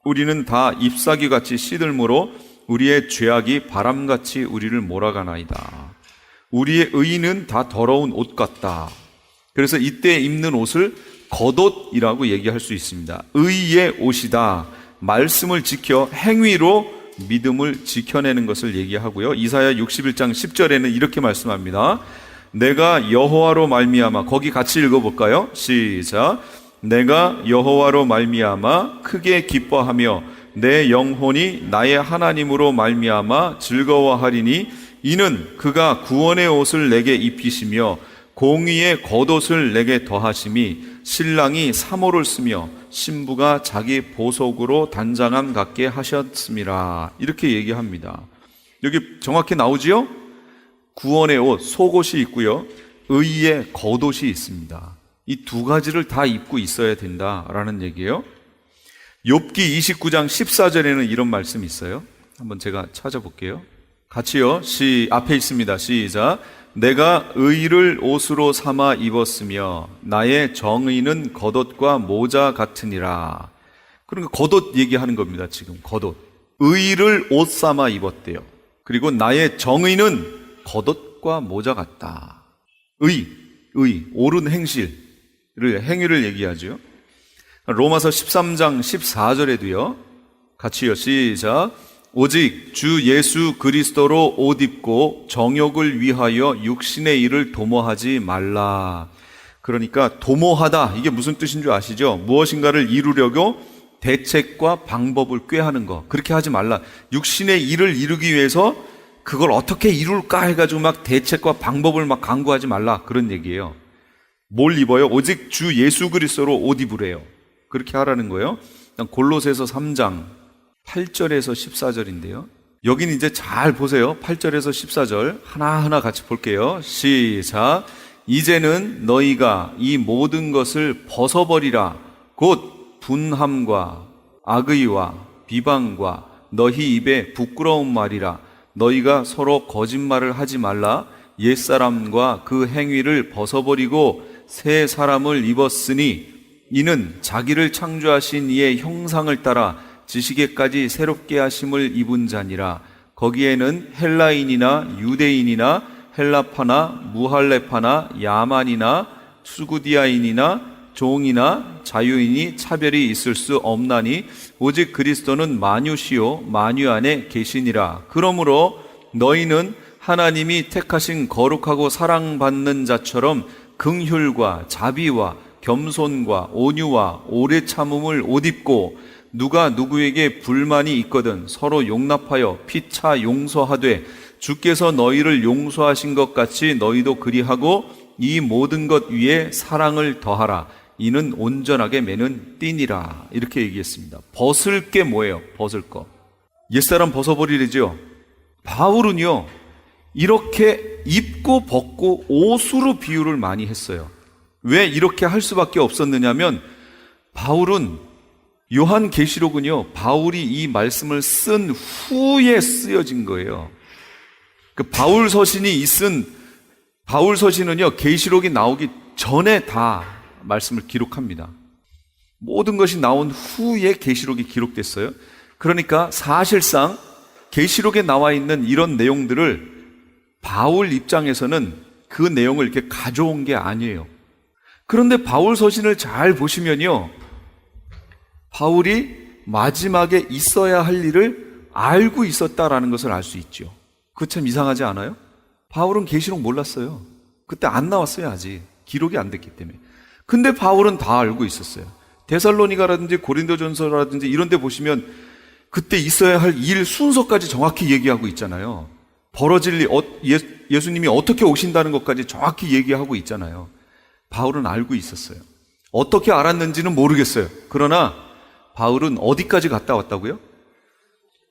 우리는 다 잎사귀같이 시들므로 우리의 죄악이 바람같이 우리를 몰아가나이다. 우리의 의는 다 더러운 옷 같다. 그래서 이때 입는 옷을 겉옷이라고 얘기할 수 있습니다. 의의 옷이다. 말씀을 지켜 행위로 믿음을 지켜내는 것을 얘기하고요. 이사야 61장 10절에는 이렇게 말씀합니다. 내가 여호와로 말미암아, 거기 같이 읽어볼까요? 시작. 내가 여호와로 말미암아 크게 기뻐하며 내 영혼이 나의 하나님으로 말미암아 즐거워하리니 이는 그가 구원의 옷을 내게 입히시며 공의의 겉옷을 내게 더하심이 신랑이 사모를 쓰며 신부가 자기 보석으로 단장함 같게 하셨음이라. 이렇게 얘기합니다. 여기 정확히 나오지요? 구원의 옷, 속옷이 있고요. 의의 겉옷이 있습니다. 이 두 가지를 다 입고 있어야 된다라는 얘기예요. 욥기 29장 14절에는 이런 말씀이 있어요. 한번 제가 찾아볼게요. 같이요. 앞에 있습니다. 시작. 내가 의를 옷으로 삼아 입었으며 나의 정의는 겉옷과 모자 같으니라. 그러니까 겉옷 얘기하는 겁니다. 지금 겉옷. 의를 옷 삼아 입었대요. 그리고 나의 정의는 겉옷과 모자 같다. 옳은 행위를 얘기하죠. 로마서 13장 14절에도요. 같이요. 시작. 오직 주 예수 그리스도로 옷 입고 정욕을 위하여 육신의 일을 도모하지 말라. 그러니까 도모하다, 이게 무슨 뜻인 줄 아시죠? 무엇인가를 이루려고 대책과 방법을 꾀하는 거, 그렇게 하지 말라. 육신의 일을 이루기 위해서 그걸 어떻게 이룰까 해가지고 막 대책과 방법을 막 강구하지 말라, 그런 얘기예요. 뭘 입어요? 오직 주 예수 그리스도로 옷 입으래요. 그렇게 하라는 거예요. 골로새서 3장 8절에서 14절인데요. 여기는 이제 잘 보세요. 8절에서 14절 하나하나 같이 볼게요. 시작. 이제는 너희가 이 모든 것을 벗어버리라. 곧 분함과 악의와 비방과 너희 입에 부끄러운 말이라. 너희가 서로 거짓말을 하지 말라. 옛사람과 그 행위를 벗어버리고 새 사람을 입었으니 이는 자기를 창조하신 이의 형상을 따라 지식에까지 새롭게 하심을 입은 자니라. 거기에는 헬라인이나 유대인이나 헬라파나 무할레파나 야만이나 수구디아인이나 종이나 자유인이 차별이 있을 수 없나니 오직 그리스도는 만유시요 만유 안에 계시니라. 그러므로 너희는 하나님이 택하신 거룩하고 사랑받는 자처럼 긍휼과 자비와 겸손과 온유와 오래 참음을 옷 입고 누가 누구에게 불만이 있거든 서로 용납하여 피차 용서하되 주께서 너희를 용서하신 것 같이 너희도 그리하고 이 모든 것 위에 사랑을 더하라. 이는 온전하게 매는 띠니라. 이렇게 얘기했습니다. 벗을 게 뭐예요? 벗을 거. 옛사람 벗어버리래죠. 바울은요 이렇게 입고 벗고 옷으로 비유를 많이 했어요. 왜 이렇게 할 수밖에 없었느냐면 바울은 요한계시록은요 바울이 이 말씀을 쓴 후에 쓰여진 거예요. 그 바울 서신은요 계시록이 나오기 전에 다 말씀을 기록합니다. 모든 것이 나온 후에 계시록이 기록됐어요. 그러니까 사실상 계시록에 나와 있는 이런 내용들을 바울 입장에서는 그 내용을 이렇게 가져온 게 아니에요. 그런데 바울 서신을 잘 보시면요 바울이 마지막에 있어야 할 일을 알고 있었다라는 것을 알 수 있죠. 그거 참 이상하지 않아요? 바울은 계시록 몰랐어요. 그때 안 나왔어요. 아직 기록이 안 됐기 때문에. 근데 바울은 다 알고 있었어요. 데살로니가라든지 고린도전서라든지 이런 데 보시면 그때 있어야 할 일 순서까지 정확히 얘기하고 있잖아요. 벌어질 일, 예수님이 어떻게 오신다는 것까지 정확히 얘기하고 있잖아요. 바울은 알고 있었어요. 어떻게 알았는지는 모르겠어요. 그러나 바울은 어디까지 갔다 왔다고요?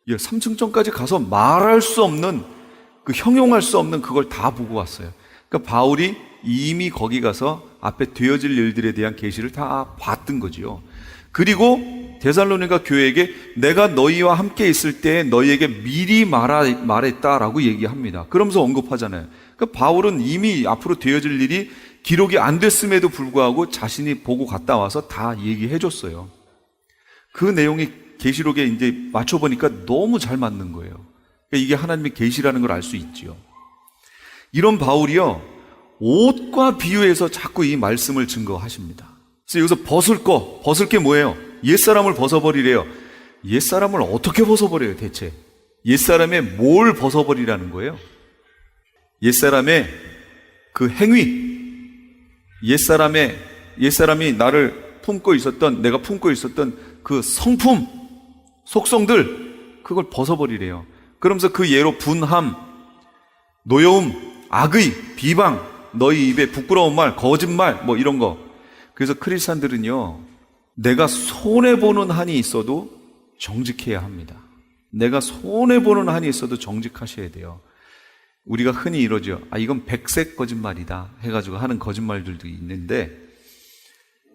3층전까지 가서 말할 수 없는, 형용할 수 없는 그걸 다 보고 왔어요. 그러니까 바울이 이미 거기 가서 앞에 되어질 일들에 대한 계시를 다 봤던 거지요. 그리고 데살로니가 교회에게 내가 너희와 함께 있을 때 너희에게 미리 말했다라고 얘기합니다. 그러면서 언급하잖아요. 그러니까 바울은 이미 앞으로 되어질 일이 기록이 안 됐음에도 불구하고 자신이 보고 갔다 와서 다 얘기해 줬어요. 그 내용이 계시록에 이제 맞춰보니까 너무 잘 맞는 거예요. 그러니까 이게 하나님의 계시라는 걸 알 수 있지요. 이런 바울이요, 옷과 비유해서 자꾸 이 말씀을 증거하십니다. 그래서 여기서 벗을 게 뭐예요? 옛사람을 벗어버리래요. 옛사람을 어떻게 벗어버려요, 대체? 옛사람의 뭘 벗어버리라는 거예요? 옛사람의 그 행위, 옛사람이 나를 내가 품고 있었던 그 성품, 속성들, 그걸 벗어버리래요. 그러면서 그 예로 분함, 노여움, 악의, 비방, 너희 입에 부끄러운 말, 거짓말, 뭐 이런 거. 그래서 크리스찬들은요, 내가 손해보는 한이 있어도 정직해야 합니다. 내가 손해보는 한이 있어도 정직하셔야 돼요. 우리가 흔히 이러죠. 이건 백색 거짓말이다 해가지고 하는 거짓말들도 있는데,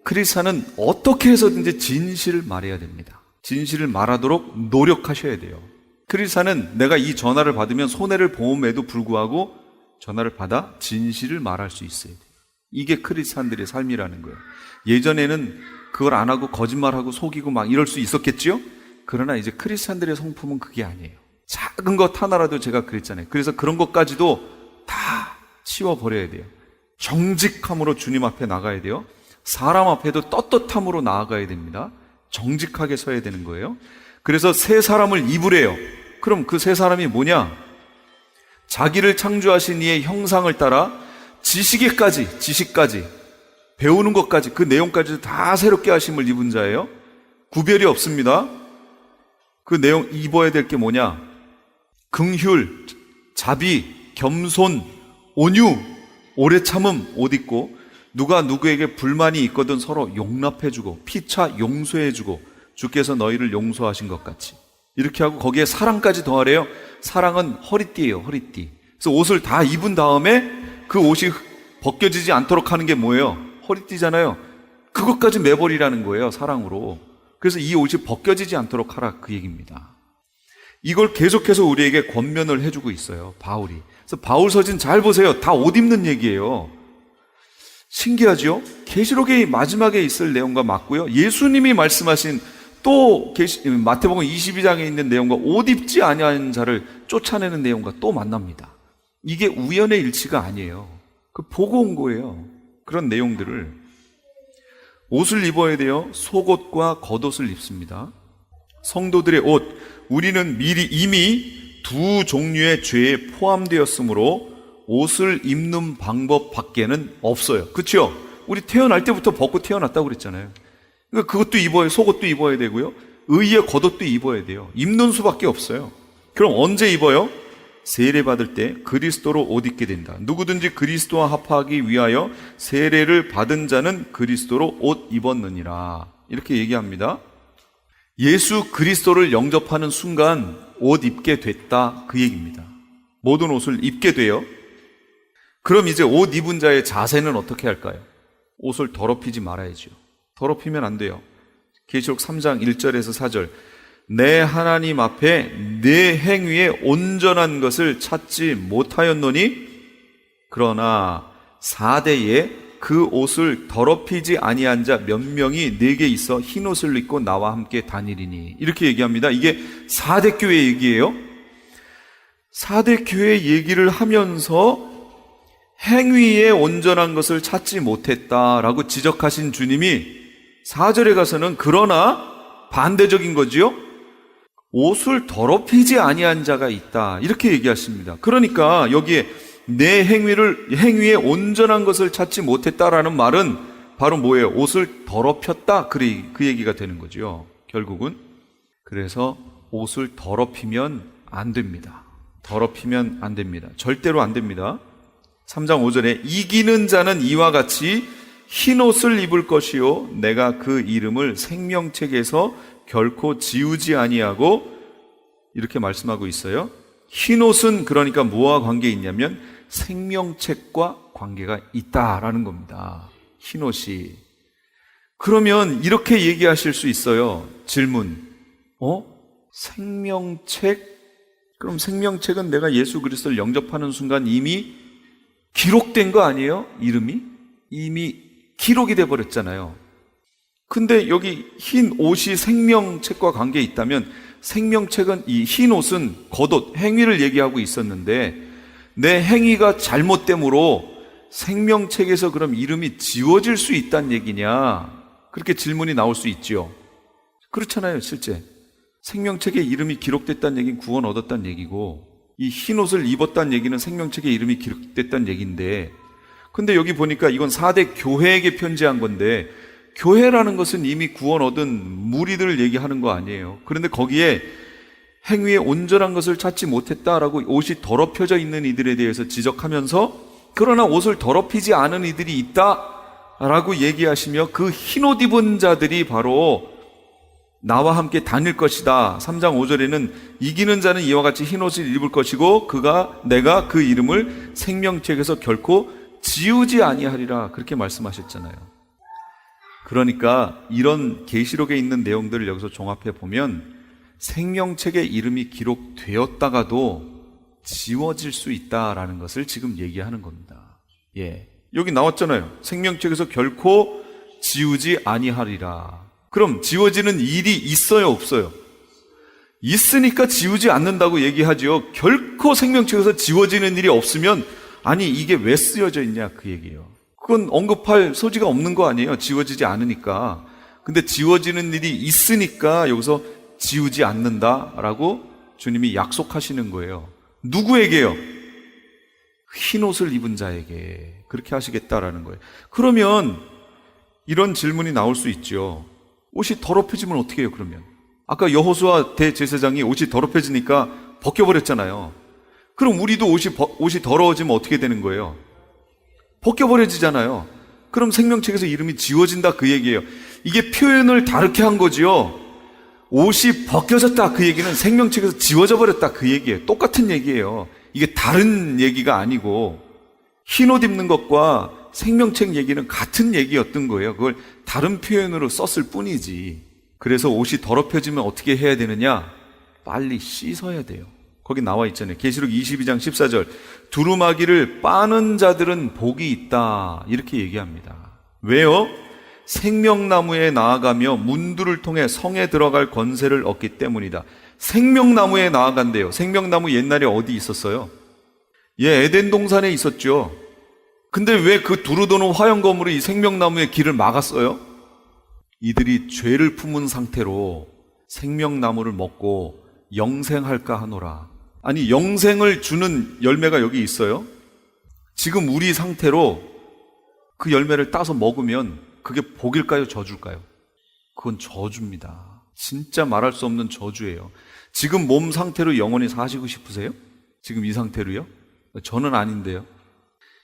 크리스찬은 어떻게 해서든지 진실을 말해야 됩니다. 진실을 말하도록 노력하셔야 돼요. 크리스찬은 내가 이 전화를 받으면 손해를 보험에도 불구하고 전화를 받아 진실을 말할 수 있어야 돼요. 이게 크리스찬들의 삶이라는 거예요. 예전에는 그걸 안 하고 거짓말하고 속이고 막 이럴 수 있었겠지요? 그러나 이제 크리스찬들의 성품은 그게 아니에요. 작은 것 하나라도 제가 그랬잖아요. 그래서 그런 것까지도 다 치워버려야 돼요. 정직함으로 주님 앞에 나가야 돼요. 사람 앞에도 떳떳함으로 나아가야 됩니다. 정직하게 서야 되는 거예요. 그래서 새 사람을 입으래요. 그럼 그 새 사람이 뭐냐? 자기를 창조하신 이의 형상을 따라 지식까지 배우는 것까지, 그 내용까지 다 새롭게 하심을 입은 자예요. 구별이 없습니다. 그 내용 입어야 될 게 뭐냐? 긍휼, 자비, 겸손, 온유, 오래 참음 옷 입고, 누가 누구에게 불만이 있거든 서로 용납해주고 피차 용서해주고 주께서 너희를 용서하신 것 같이, 이렇게 하고 거기에 사랑까지 더하래요. 사랑은 허리띠예요, 허리띠. 그래서 옷을 다 입은 다음에 그 옷이 벗겨지지 않도록 하는 게 뭐예요? 허리띠잖아요. 그것까지 매버리라는 거예요, 사랑으로. 그래서 이 옷이 벗겨지지 않도록 하라, 그 얘기입니다. 이걸 계속해서 우리에게 권면을 해주고 있어요, 바울이. 그래서 바울 서신 잘 보세요. 다 옷 입는 얘기예요. 신기하죠? 계시록의 마지막에 있을 내용과 맞고요. 예수님이 말씀하신 또 마태복음 22장에 있는 내용과 옷 입지 아니하는 자를 쫓아내는 내용과 또 만납니다. 이게 우연의 일치가 아니에요. 그 보고 온 거예요. 그런 내용들을. 옷을 입어야 돼요. 속옷과 겉옷을 입습니다. 성도들의 옷, 우리는 이미 두 종류의 죄에 포함되었으므로 옷을 입는 방법 밖에는 없어요. 그렇죠? 우리 태어날 때부터 벗고 태어났다고 그랬잖아요. 그러니까 그것도 입어야, 속옷도 입어야 되고요. 의의 겉옷도 입어야 돼요. 입는 수밖에 없어요. 그럼 언제 입어요? 세례받을 때 그리스도로 옷 입게 된다. 누구든지 그리스도와 합하기 위하여 세례를 받은 자는 그리스도로 옷 입었느니라. 이렇게 얘기합니다. 예수 그리스도를 영접하는 순간 옷 입게 됐다, 그 얘기입니다. 모든 옷을 입게 돼요. 그럼 이제 옷 입은 자의 자세는 어떻게 할까요? 옷을 더럽히지 말아야죠. 더럽히면 안 돼요. 계시록 3장 1절에서 4절. 내 하나님 앞에 내 행위에 온전한 것을 찾지 못하였노니 그러나 4대에 그 옷을 더럽히지 아니한 자 몇 명이 내게 있어 흰 옷을 입고 나와 함께 다니리니. 이렇게 얘기합니다. 이게 4대 교회 얘기예요. 4대 교회 얘기를 하면서 행위에 온전한 것을 찾지 못했다라고 지적하신 주님이 4절에 가서는 그러나 반대적인 거지요. 옷을 더럽히지 아니한 자가 있다, 이렇게 얘기하십니다. 그러니까 여기에 내 행위에 온전한 것을 찾지 못했다라는 말은 바로 뭐예요? 옷을 더럽혔다, 그 얘기가 되는 거죠, 결국은. 그래서 옷을 더럽히면 안 됩니다. 더럽히면 안 됩니다. 절대로 안 됩니다. 3장 5절에 이기는 자는 이와 같이 흰 옷을 입을 것이요 내가 그 이름을 생명책에서 결코 지우지 아니하고 이렇게 말씀하고 있어요. 흰옷은 그러니까 뭐와 관계 있냐면 생명책과 관계가 있다라는 겁니다. 흰옷이. 그러면 이렇게 얘기하실 수 있어요. 질문. 생명책? 그럼 생명책은 내가 예수 그리스도를 영접하는 순간 이미 기록된 거 아니에요? 이름이? 이미 기록이 돼 버렸잖아요. 근데 여기 흰 옷이 생명책과 관계에 있다면 생명책은 이 흰 옷은 겉옷, 행위를 얘기하고 있었는데 내 행위가 잘못됨으로 생명책에서 그럼 이름이 지워질 수 있다는 얘기냐? 그렇게 질문이 나올 수 있지요. 그렇잖아요, 실제. 생명책에 이름이 기록됐다는 얘기는 구원 얻었다는 얘기고 이 흰 옷을 입었다는 얘기는 생명책에 이름이 기록됐다는 얘기인데 근데 여기 보니까 이건 4대 교회에게 편지한 건데 교회라는 것은 이미 구원 얻은 무리들을 얘기하는 거 아니에요. 그런데 거기에 행위에 온전한 것을 찾지 못했다라고 옷이 더럽혀져 있는 이들에 대해서 지적하면서 그러나 옷을 더럽히지 않은 이들이 있다라고 얘기하시며 그 흰옷 입은 자들이 바로 나와 함께 다닐 것이다. 3장 5절에는 이기는 자는 이와 같이 흰옷을 입을 것이고 내가 그 이름을 생명책에서 결코 지우지 아니하리라 그렇게 말씀하셨잖아요. 그러니까 이런 계시록에 있는 내용들을 여기서 종합해 보면 생명책에 이름이 기록되었다가도 지워질 수 있다라는 것을 지금 얘기하는 겁니다. 여기 나왔잖아요. 생명책에서 결코 지우지 아니하리라. 그럼 지워지는 일이 있어요, 없어요? 있으니까 지우지 않는다고 얘기하죠. 결코 생명책에서 지워지는 일이 없으면 아니 이게 왜 쓰여져 있냐 그 얘기예요. 그건 언급할 소지가 없는 거 아니에요. 지워지지 않으니까. 근데 지워지는 일이 있으니까 여기서 지우지 않는다라고 주님이 약속하시는 거예요. 누구에게요? 흰 옷을 입은 자에게 그렇게 하시겠다라는 거예요. 그러면 이런 질문이 나올 수 있죠. 옷이 더럽혀지면 어떻게 해요, 그러면? 아까 여호수아 대제사장이 옷이 더럽혀지니까 벗겨버렸잖아요. 그럼 우리도 옷이 더러워지면 어떻게 되는 거예요? 벗겨버려지잖아요. 그럼 생명책에서 이름이 지워진다 그 얘기예요. 이게 표현을 다르게 한 거지요. 옷이 벗겨졌다 그 얘기는 생명책에서 지워져 버렸다 그 얘기예요. 똑같은 얘기예요. 이게 다른 얘기가 아니고 흰옷 입는 것과 생명책 얘기는 같은 얘기였던 거예요. 그걸 다른 표현으로 썼을 뿐이지. 그래서 옷이 더럽혀지면 어떻게 해야 되느냐? 빨리 씻어야 돼요. 거기 나와 있잖아요. 계시록 22장 14절. 두루마기를 빠는 자들은 복이 있다. 이렇게 얘기합니다. 왜요? 생명나무에 나아가며 문들을 통해 성에 들어갈 권세를 얻기 때문이다. 생명나무에 나아간대요. 생명나무 옛날에 어디 있었어요? 에덴 동산에 있었죠. 근데 왜 그 두루도는 화형검으로 이 생명나무의 길을 막았어요? 이들이 죄를 품은 상태로 생명나무를 먹고 영생할까 하노라. 아니 영생을 주는 열매가 여기 있어요. 지금 우리 상태로 그 열매를 따서 먹으면 그게 복일까요, 저주일까요? 그건 저주입니다. 진짜 말할 수 없는 저주예요. 지금 몸 상태로 영원히 사시고 싶으세요? 지금 이 상태로요? 저는 아닌데요.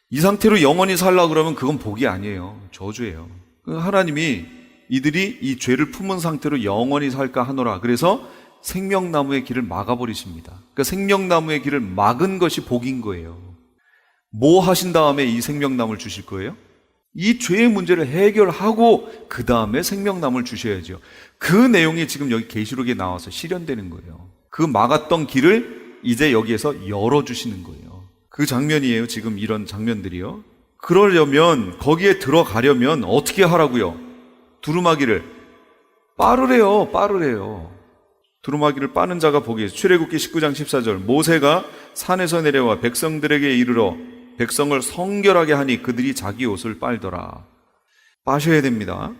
이 상태로 영원히 살라 그러면 그건 복이 아니에요. 저주예요. 하나님이 이들이 이 죄를 품은 상태로 영원히 살까 하노라. 그래서 생명나무의 길을 막아버리십니다. 그러니까 생명나무의 길을 막은 것이 복인 거예요. 뭐 하신 다음에 이 생명나무를 주실 거예요? 이 죄의 문제를 해결하고 그 다음에 생명나무를 주셔야죠. 그 내용이 지금 여기 계시록에 나와서 실현되는 거예요. 그 막았던 길을 이제 여기에서 열어주시는 거예요. 그 장면이에요. 지금 이런 장면들이요. 그러려면 거기에 들어가려면 어떻게 하라고요? 두루마기를 빠르래요. 두루마기를 빠는 자가 복이 출애굽기 19장 14절. 모세가 산에서 내려와 백성들에게 이르러 백성을 성결하게 하니 그들이 자기 옷을 빨더라. 빠셔야 됩니다.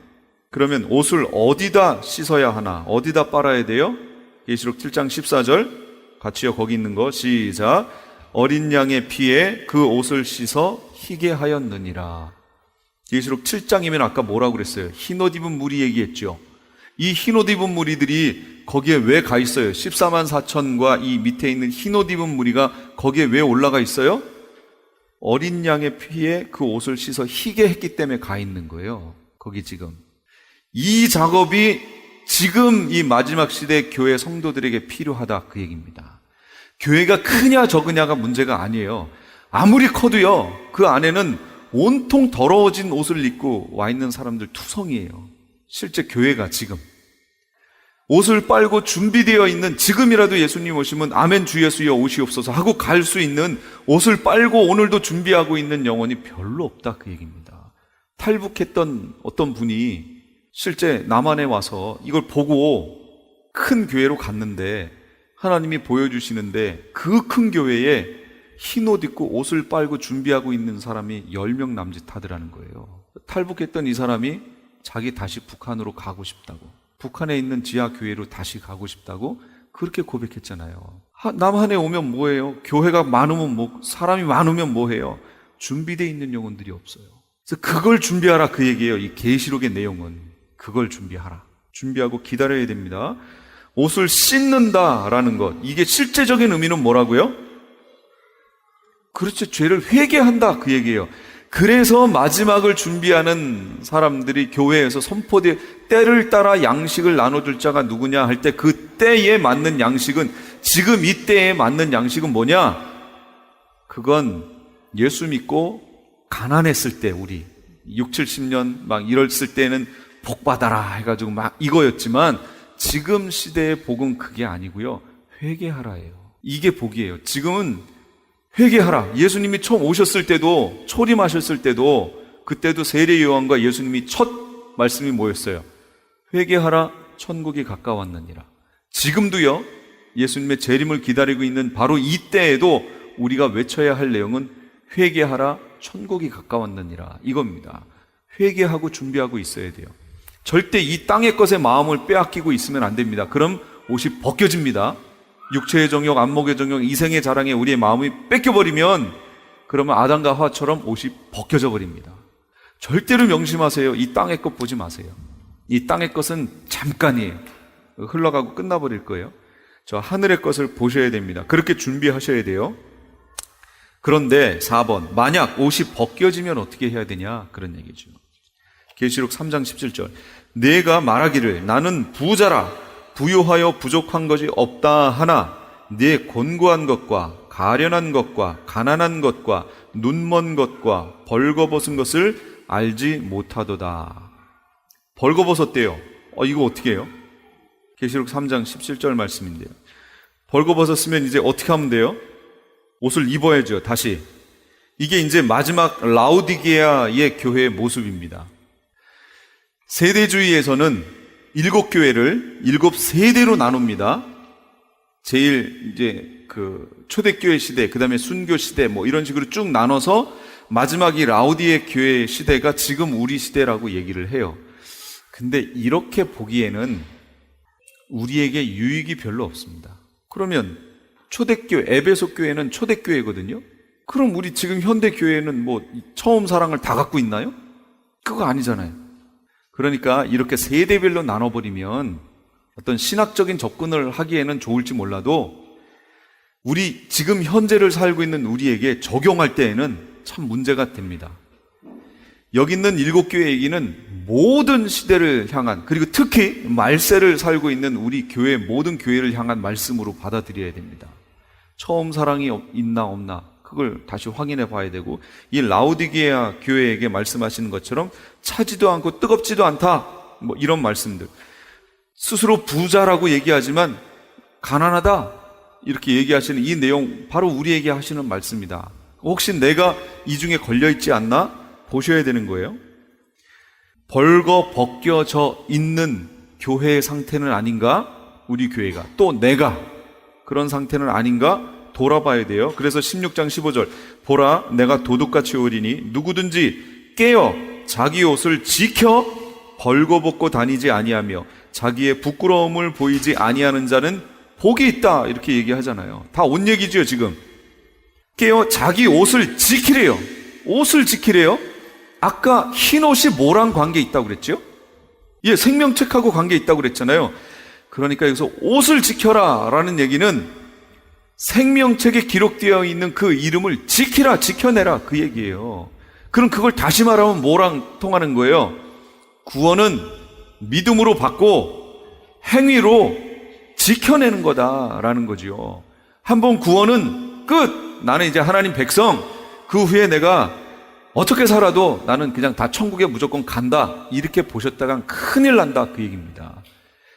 그러면 옷을 어디다 씻어야 하나? 어디다 빨아야 돼요? 계시록 7장 14절 같이요. 거기 있는 거 시작. 어린 양의 피에 그 옷을 씻어 희게 하였느니라. 계시록 7장이면 아까 뭐라고 그랬어요? 흰옷 입은 무리 얘기했죠. 이 흰옷 입은 무리들이 거기에 왜 가 있어요? 14만 4천과 이 밑에 있는 흰옷 입은 무리가 거기에 왜 올라가 있어요? 어린 양의 피에 그 옷을 씻어 희게 했기 때문에 가 있는 거예요. 거기 지금 이 작업이 지금 이 마지막 시대 교회 성도들에게 필요하다 그 얘기입니다. 교회가 크냐 적으냐가 문제가 아니에요. 아무리 커도요, 그 안에는 온통 더러워진 옷을 입고 와 있는 사람들 투성이에요. 실제 교회가 지금 옷을 빨고 준비되어 있는, 지금이라도 예수님 오시면 아멘 주 예수여 오시옵소서 하고 갈 수 있는 옷을 빨고 오늘도 준비하고 있는 영혼이 별로 없다 그 얘기입니다. 탈북했던 어떤 분이 실제 남한에 와서 이걸 보고 큰 교회로 갔는데, 하나님이 보여주시는데 그 큰 교회에 흰 옷 입고 옷을 빨고 준비하고 있는 사람이 10명 남짓 하더라는 거예요. 탈북했던 이 사람이 자기 다시 북한으로 가고 싶다고, 북한에 있는 지하교회로 다시 가고 싶다고 그렇게 고백했잖아요. 남한에 오면 뭐해요? 교회가 많으면 사람이 많으면 뭐해요? 준비되어 있는 영혼들이 없어요. 그래서 그걸 준비하라 그 얘기예요. 이 계시록의 내용은 그걸 준비하라. 준비하고 기다려야 됩니다. 옷을 씻는다라는 것, 이게 실제적인 의미는 뭐라고요? 그렇죠. 죄를 회개한다 그 얘기예요. 그래서 마지막을 준비하는 사람들이 교회에서 선포돼 때를 따라 양식을 나눠줄 자가 누구냐 할 때, 그 때에 맞는 양식은, 지금 이 때에 맞는 양식은 뭐냐? 그건 예수 믿고 가난했을 때, 우리 6, 70년 막 이랬을 때는 복 받아라 해가지고 막 이거였지만, 지금 시대의 복은 그게 아니고요, 회개하라예요. 이게 복이에요. 지금은 회개하라. 예수님이 처음 오셨을 때도, 초림하셨을 때도, 그때도 세례 요한과 예수님이 첫 말씀이 뭐였어요? 회개하라, 천국이 가까웠느니라. 지금도요, 예수님의 재림을 기다리고 있는 바로 이때에도 우리가 외쳐야 할 내용은 회개하라, 천국이 가까웠느니라, 이겁니다. 회개하고 준비하고 있어야 돼요. 절대 이 땅의 것에 마음을 빼앗기고 있으면 안 됩니다. 그럼 옷이 벗겨집니다. 육체의 정욕, 안목의 정욕, 이생의 자랑에 우리의 마음이 뺏겨버리면, 그러면 아담과 하와처럼 옷이 벗겨져 버립니다. 절대로 명심하세요. 이 땅의 것 보지 마세요. 이 땅의 것은 잠깐이에요. 흘러가고 끝나버릴 거예요. 저 하늘의 것을 보셔야 됩니다. 그렇게 준비하셔야 돼요. 그런데 4번, 만약 옷이 벗겨지면 어떻게 해야 되냐, 그런 얘기죠. 계시록 3장 17절, 내가 말하기를 나는 부자라 부유하여 부족한 것이 없다 하나 네 곤고한 것과 가련한 것과 가난한 것과 눈먼 것과 벌거벗은 것을 알지 못하도다. 벌거벗었대요. 이거 어떻게 해요? 계시록 3장 17절 말씀인데요. 벌거벗었으면 이제 어떻게 하면 돼요? 옷을 입어야죠. 다시. 이게 이제 마지막 라오디게아의 교회의 모습입니다. 세대주의에서는 7교회를 7세대로 나눕니다. 제일 이제 그 초대교회 시대, 그 다음에 순교 시대, 뭐 이런 식으로 쭉 나눠서 마지막이 라오디게 교회 시대가 지금 우리 시대라고 얘기를 해요. 근데 이렇게 보기에는 우리에게 유익이 별로 없습니다. 그러면 초대교회, 에베소 교회는 초대교회거든요. 그럼 우리 지금 현대교회는 뭐 처음 사랑을 다 갖고 있나요? 그거 아니잖아요. 그러니까 이렇게 세대별로 나눠버리면 어떤 신학적인 접근을 하기에는 좋을지 몰라도, 우리 지금 현재를 살고 있는 우리에게 적용할 때에는 참 문제가 됩니다. 여기 있는 7교회 얘기는 모든 시대를 향한, 그리고 특히 말세를 살고 있는 우리 교회, 모든 교회를 향한 말씀으로 받아들여야 됩니다. 처음 사랑이 있나 없나 그걸 다시 확인해 봐야 되고, 이 라오디게아 교회에게 말씀하시는 것처럼 차지도 않고 뜨겁지도 않다, 뭐 이런 말씀들, 스스로 부자라고 얘기하지만 가난하다 이렇게 얘기하시는 이 내용, 바로 우리에게 하시는 말씀이다. 혹시 내가 이 중에 걸려있지 않나 보셔야 되는 거예요. 벌거 벗겨져 있는 교회의 상태는 아닌가, 우리 교회가, 또 내가 그런 상태는 아닌가 돌아봐야 돼요. 그래서 16장 15절, 보라 내가 도둑같이 오리니 누구든지 깨어 자기 옷을 지켜 벌거벗고 다니지 아니하며 자기의 부끄러움을 보이지 아니하는 자는 복이 있다, 이렇게 얘기하잖아요. 다 옷 얘기죠. 지금 깨어 자기 옷을 지키래요. 옷을 지키래요. 아까 흰 옷이 뭐랑 관계 있다고 그랬죠? 예, 생명책하고 관계 있다고 그랬잖아요. 그러니까 여기서 옷을 지켜라 라는 얘기는 생명책에 기록되어 있는 그 이름을 지키라, 지켜내라 그 얘기예요. 그럼 그걸 다시 말하면 뭐랑 통하는 거예요? 구원은 믿음으로 받고 행위로 지켜내는 거다라는 거지요. 한번 구원은 끝. 나는 이제 하나님 백성. 그 후에 내가 어떻게 살아도 나는 그냥 다 천국에 무조건 간다. 이렇게 보셨다간 큰일 난다. 그 얘기입니다.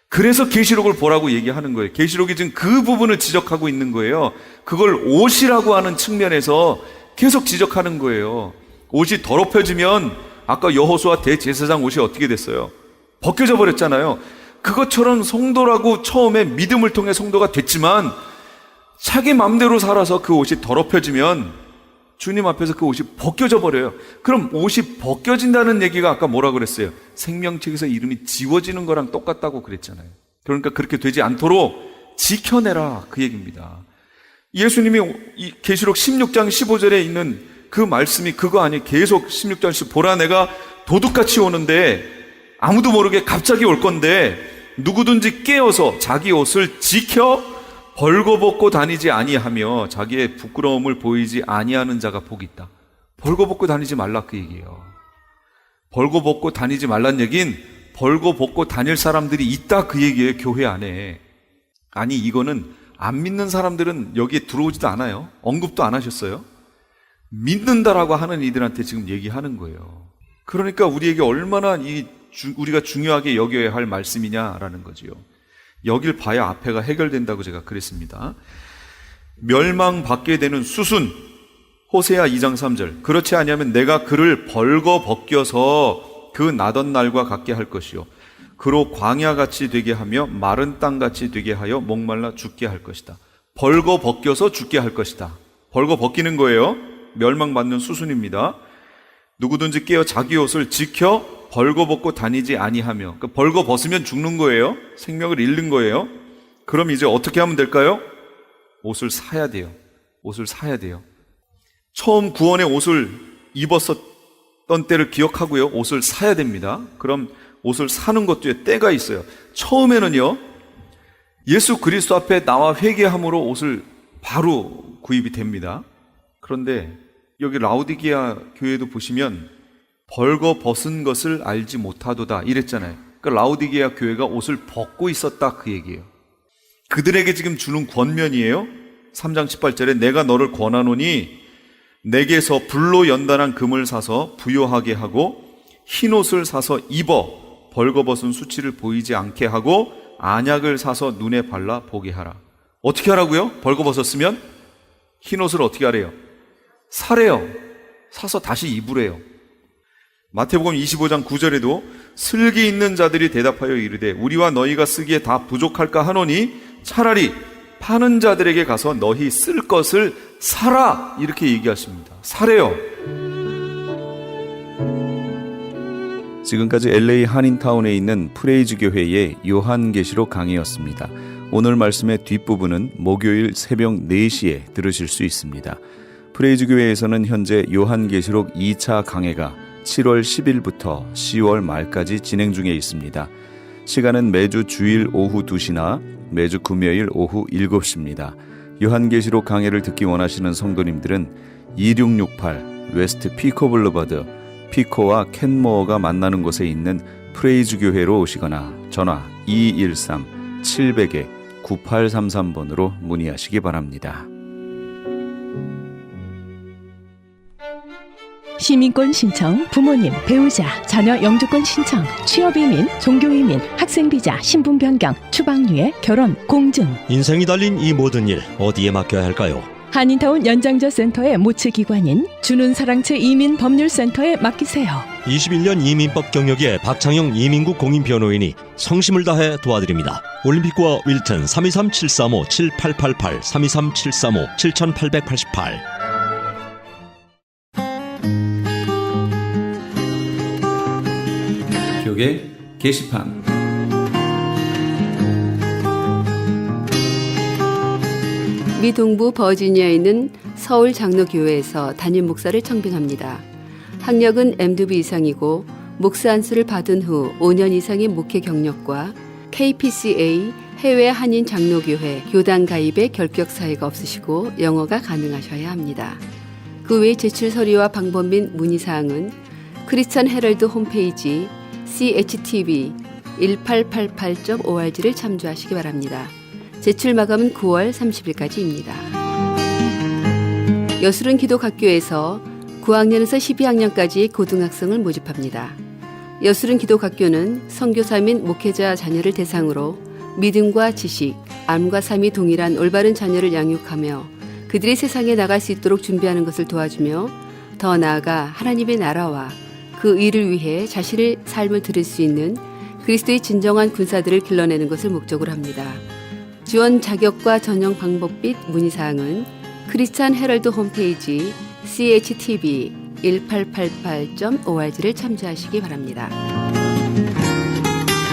그래서 계시록을 보라고 얘기하는 거예요. 계시록이 지금 그 부분을 지적하고 있는 거예요. 그걸 옷이라고 하는 측면에서 계속 지적하는 거예요. 옷이 더럽혀지면 아까 여호수아 대제사장 옷이 어떻게 됐어요? 벗겨져 버렸잖아요. 그것처럼 성도라고 처음에 믿음을 통해 성도가 됐지만 자기 마음대로 살아서 그 옷이 더럽혀지면 주님 앞에서 그 옷이 벗겨져 버려요. 그럼 옷이 벗겨진다는 얘기가 아까 뭐라 그랬어요? 생명책에서 이름이 지워지는 거랑 똑같다고 그랬잖아요. 그러니까 그렇게 되지 않도록 지켜내라 그 얘기입니다. 예수님이 이 계시록 16장 15절에 있는 그 말씀이 그거 아니에요. 계속 16장 보라 내가 도둑같이 오는데 아무도 모르게 갑자기 올 건데 누구든지 깨어서 자기 옷을 지켜 벌거벗고 다니지 아니하며 자기의 부끄러움을 보이지 아니하는 자가 복이 있다. 벌거벗고 다니지 말라 그 얘기예요. 벌거벗고 다니지 말란 얘긴 벌거벗고 다닐 사람들이 있다 그 얘기예요. 교회 안에. 아니 이거는 안 믿는 사람들은 여기에 들어오지도 않아요. 언급도 안 하셨어요. 믿는다라고 하는 이들한테 지금 얘기하는 거예요. 그러니까 우리에게 얼마나 우리가 중요하게 여겨야 할 말씀이냐라는 거지요. 여길 봐야 앞에가 해결된다고 제가 그랬습니다. 멸망받게 되는 수순, 호세아 2장 3절. 그렇지 아니하면 내가 그를 벌거 벗겨서 그 나던 날과 같게 할 것이요 그로 광야같이 되게 하며 마른 땅같이 되게 하여 목말라 죽게 할 것이다. 벌거 벗겨서 죽게 할 것이다. 벌거 벗기는 거예요. 멸망받는 수순입니다. 누구든지 깨어 자기 옷을 지켜 벌거벗고 다니지 아니하며, 그러니까 벌거벗으면 죽는 거예요. 생명을 잃는 거예요. 그럼 이제 어떻게 하면 될까요? 옷을 사야 돼요. 옷을 사야 돼요. 처음 구원의 옷을 입었었던 때를 기억하고요. 옷을 사야 됩니다. 그럼 옷을 사는 것도 때가 있어요. 처음에는요, 예수 그리스도 앞에 나와 회개함으로 옷을 바로 구입이 됩니다. 그런데 여기 라우디게아 교회도 보시면 벌거 벗은 것을 알지 못하도다 이랬잖아요. 그러니까 라우디게아 교회가 옷을 벗고 있었다 그 얘기예요. 그들에게 지금 주는 권면이에요. 3장 18절에 내가 너를 권하노니 내게서 불로 연단한 금을 사서 부요하게 하고 흰 옷을 사서 입어 벌거벗은 수치를 보이지 않게 하고 안약을 사서 눈에 발라 보게 하라. 어떻게 하라고요? 벌거벗었으면 흰 옷을 어떻게 하래요? 사래요. 사서 다시 입으래요. 마태복음 25장 9절에도 슬기 있는 자들이 대답하여 이르되 우리와 너희가 쓰기에 다 부족할까 하노니 차라리 파는 자들에게 가서 너희 쓸 것을 사라 이렇게 얘기하십니다. 사래요. 지금까지 LA 한인타운에 있는 프레이즈 교회의 요한계시록 강의였습니다. 오늘 말씀의 뒷부분은 목요일 새벽 4시에 들으실 수 있습니다. 프레이즈 교회에서는 현재 요한계시록 2차 강해가 7월 10일부터 10월 말까지 진행 중에 있습니다. 시간은 매주 주일 오후 2시나 매주 금요일 오후 7시입니다. 요한계시록 강해를 듣기 원하시는 성도님들은 2668 웨스트 피코 블루버드 피코와 켄모어가 만나는 곳에 있는 프레이즈 교회로 오시거나 전화 213-700-9833번으로 문의하시기 바랍니다. 시민권 신청, 부모님, 배우자, 자녀 영주권 신청, 취업이민, 종교이민, 학생비자, 신분 변경, 추방유예, 결혼, 공증. 인생이 달린 이 모든 일 어디에 맡겨야 할까요? 한인타운 연장자 센터의 모츠기관인 주눈사랑채 이민법률센터에 맡기세요. 21년 이민법 경력의 박창영 이민국 공인변호인이 성심을 다해 도와드립니다. 올림픽과 윌튼 323-735-7888 323-735-7888. 벽에 게시판. 미 동부 버지니아에 있는 서울 장로교회에서 담임 목사를 청빙합니다. 학력은 MDB 이상이고 목사 안수를 받은 후 5년 이상의 목회 경력과 KPCA 해외 한인 장로교회 교단 가입의 결격 사유가 없으시고 영어가 가능하셔야 합니다. 그 외 제출 서류와 방법 및 문의사항은 크리스천 헤럴드 홈페이지 CHTV 1888.org를 참조하시기 바랍니다. 제출 마감은 9월 30일까지입니다. 여술은 기독학교에서 9학년에서 12학년까지 고등학생을 모집합니다. 여술은 기독학교는 선교사 및 목회자 자녀를 대상으로 믿음과 지식, 암과 삶이 동일한 올바른 자녀를 양육하며 그들이 세상에 나갈 수 있도록 준비하는 것을 도와주며 더 나아가 하나님의 나라와 그 일을 위해 자신의 삶을 드릴 수 있는 그리스도의 진정한 군사들을 길러내는 것을 목적으로 합니다. 지원 자격과 전형 방법 및 문의사항은 크리스찬 헤럴드 홈페이지 CHTV1888.org를 참조하시기 바랍니다.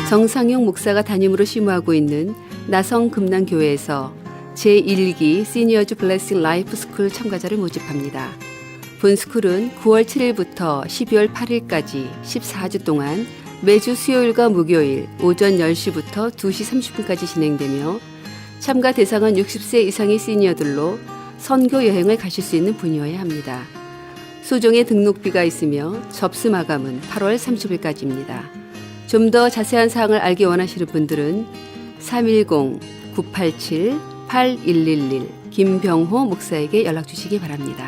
정상용 목사가 담임으로 심우하고 있는 나성금난교회에서 제1기 시니어즈 블레싱 라이프 스쿨 참가자를 모집합니다. 본 스쿨은 9월 7일부터 12월 8일까지 14주 동안 매주 수요일과 목요일 오전 10시부터 2시 30분까지 진행되며 참가 대상은 60세 이상의 시니어들로 선교 여행을 가실 수 있는 분이어야 합니다. 소정의 등록비가 있으며 접수 마감은 8월 30일까지입니다. 좀 더 자세한 사항을 알기 원하시는 분들은 310-987-8111 김병호 목사에게 연락 주시기 바랍니다.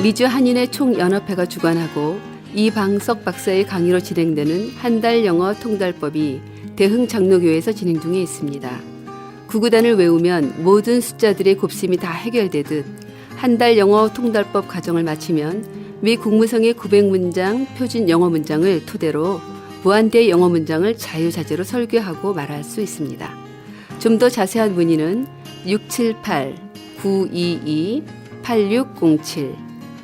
미주 한인회 총연합회가 주관하고 이방석 박사의 강의로 진행되는 한 달 영어 통달법이 대흥장로교회에서 진행 중에 있습니다. 구구단을 외우면 모든 숫자들의 곱셈이 다 해결되듯 한 달 영어 통달법 과정을 마치면 미 국무성의 900문장 표준 영어 문장을 토대로 무한대의 영어 문장을 자유자재로 설교하고 말할 수 있습니다. 좀 더 자세한 문의는 678-922-8607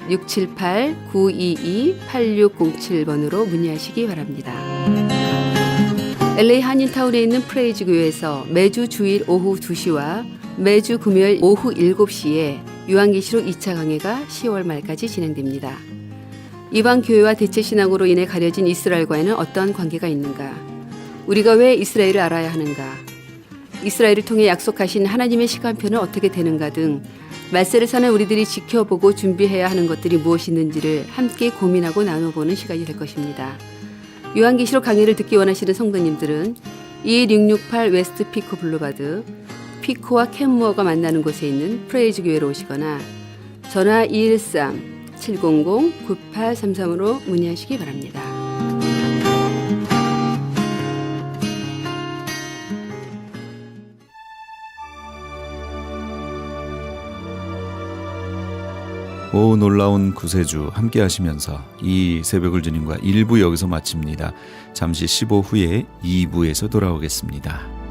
678-922-8607번으로 문의하시기 바랍니다. LA 한인타운에 있는 프레이즈 교회에서 매주 주일 오후 2시와 매주 금요일 오후 7시에 요한계시록 2차 강해가 10월 말까지 진행됩니다. 이방 교회와 대체 신앙으로 인해 가려진 이스라엘과는 어떠한 관계가 있는가? 우리가 왜 이스라엘을 알아야 하는가? 이스라엘을 통해 약속하신 하나님의 시간표는 어떻게 되는가 등 말세를 사는 우리들이 지켜보고 준비해야 하는 것들이 무엇이 있는지를 함께 고민하고 나눠보는 시간이 될 것입니다. 요한계시록 강의를 듣기 원하시는 성도님들은 2668 웨스트 피코 블루바드 피코와 캔무어가 만나는 곳에 있는 프레이즈 교회로 오시거나 전화 213-700-9833으로 문의하시기 바랍니다. 오 놀라운 구세주 함께 하시면서 이 새벽을 주님과 1부 여기서 마칩니다. 잠시 15 후에 2부에서 돌아오겠습니다.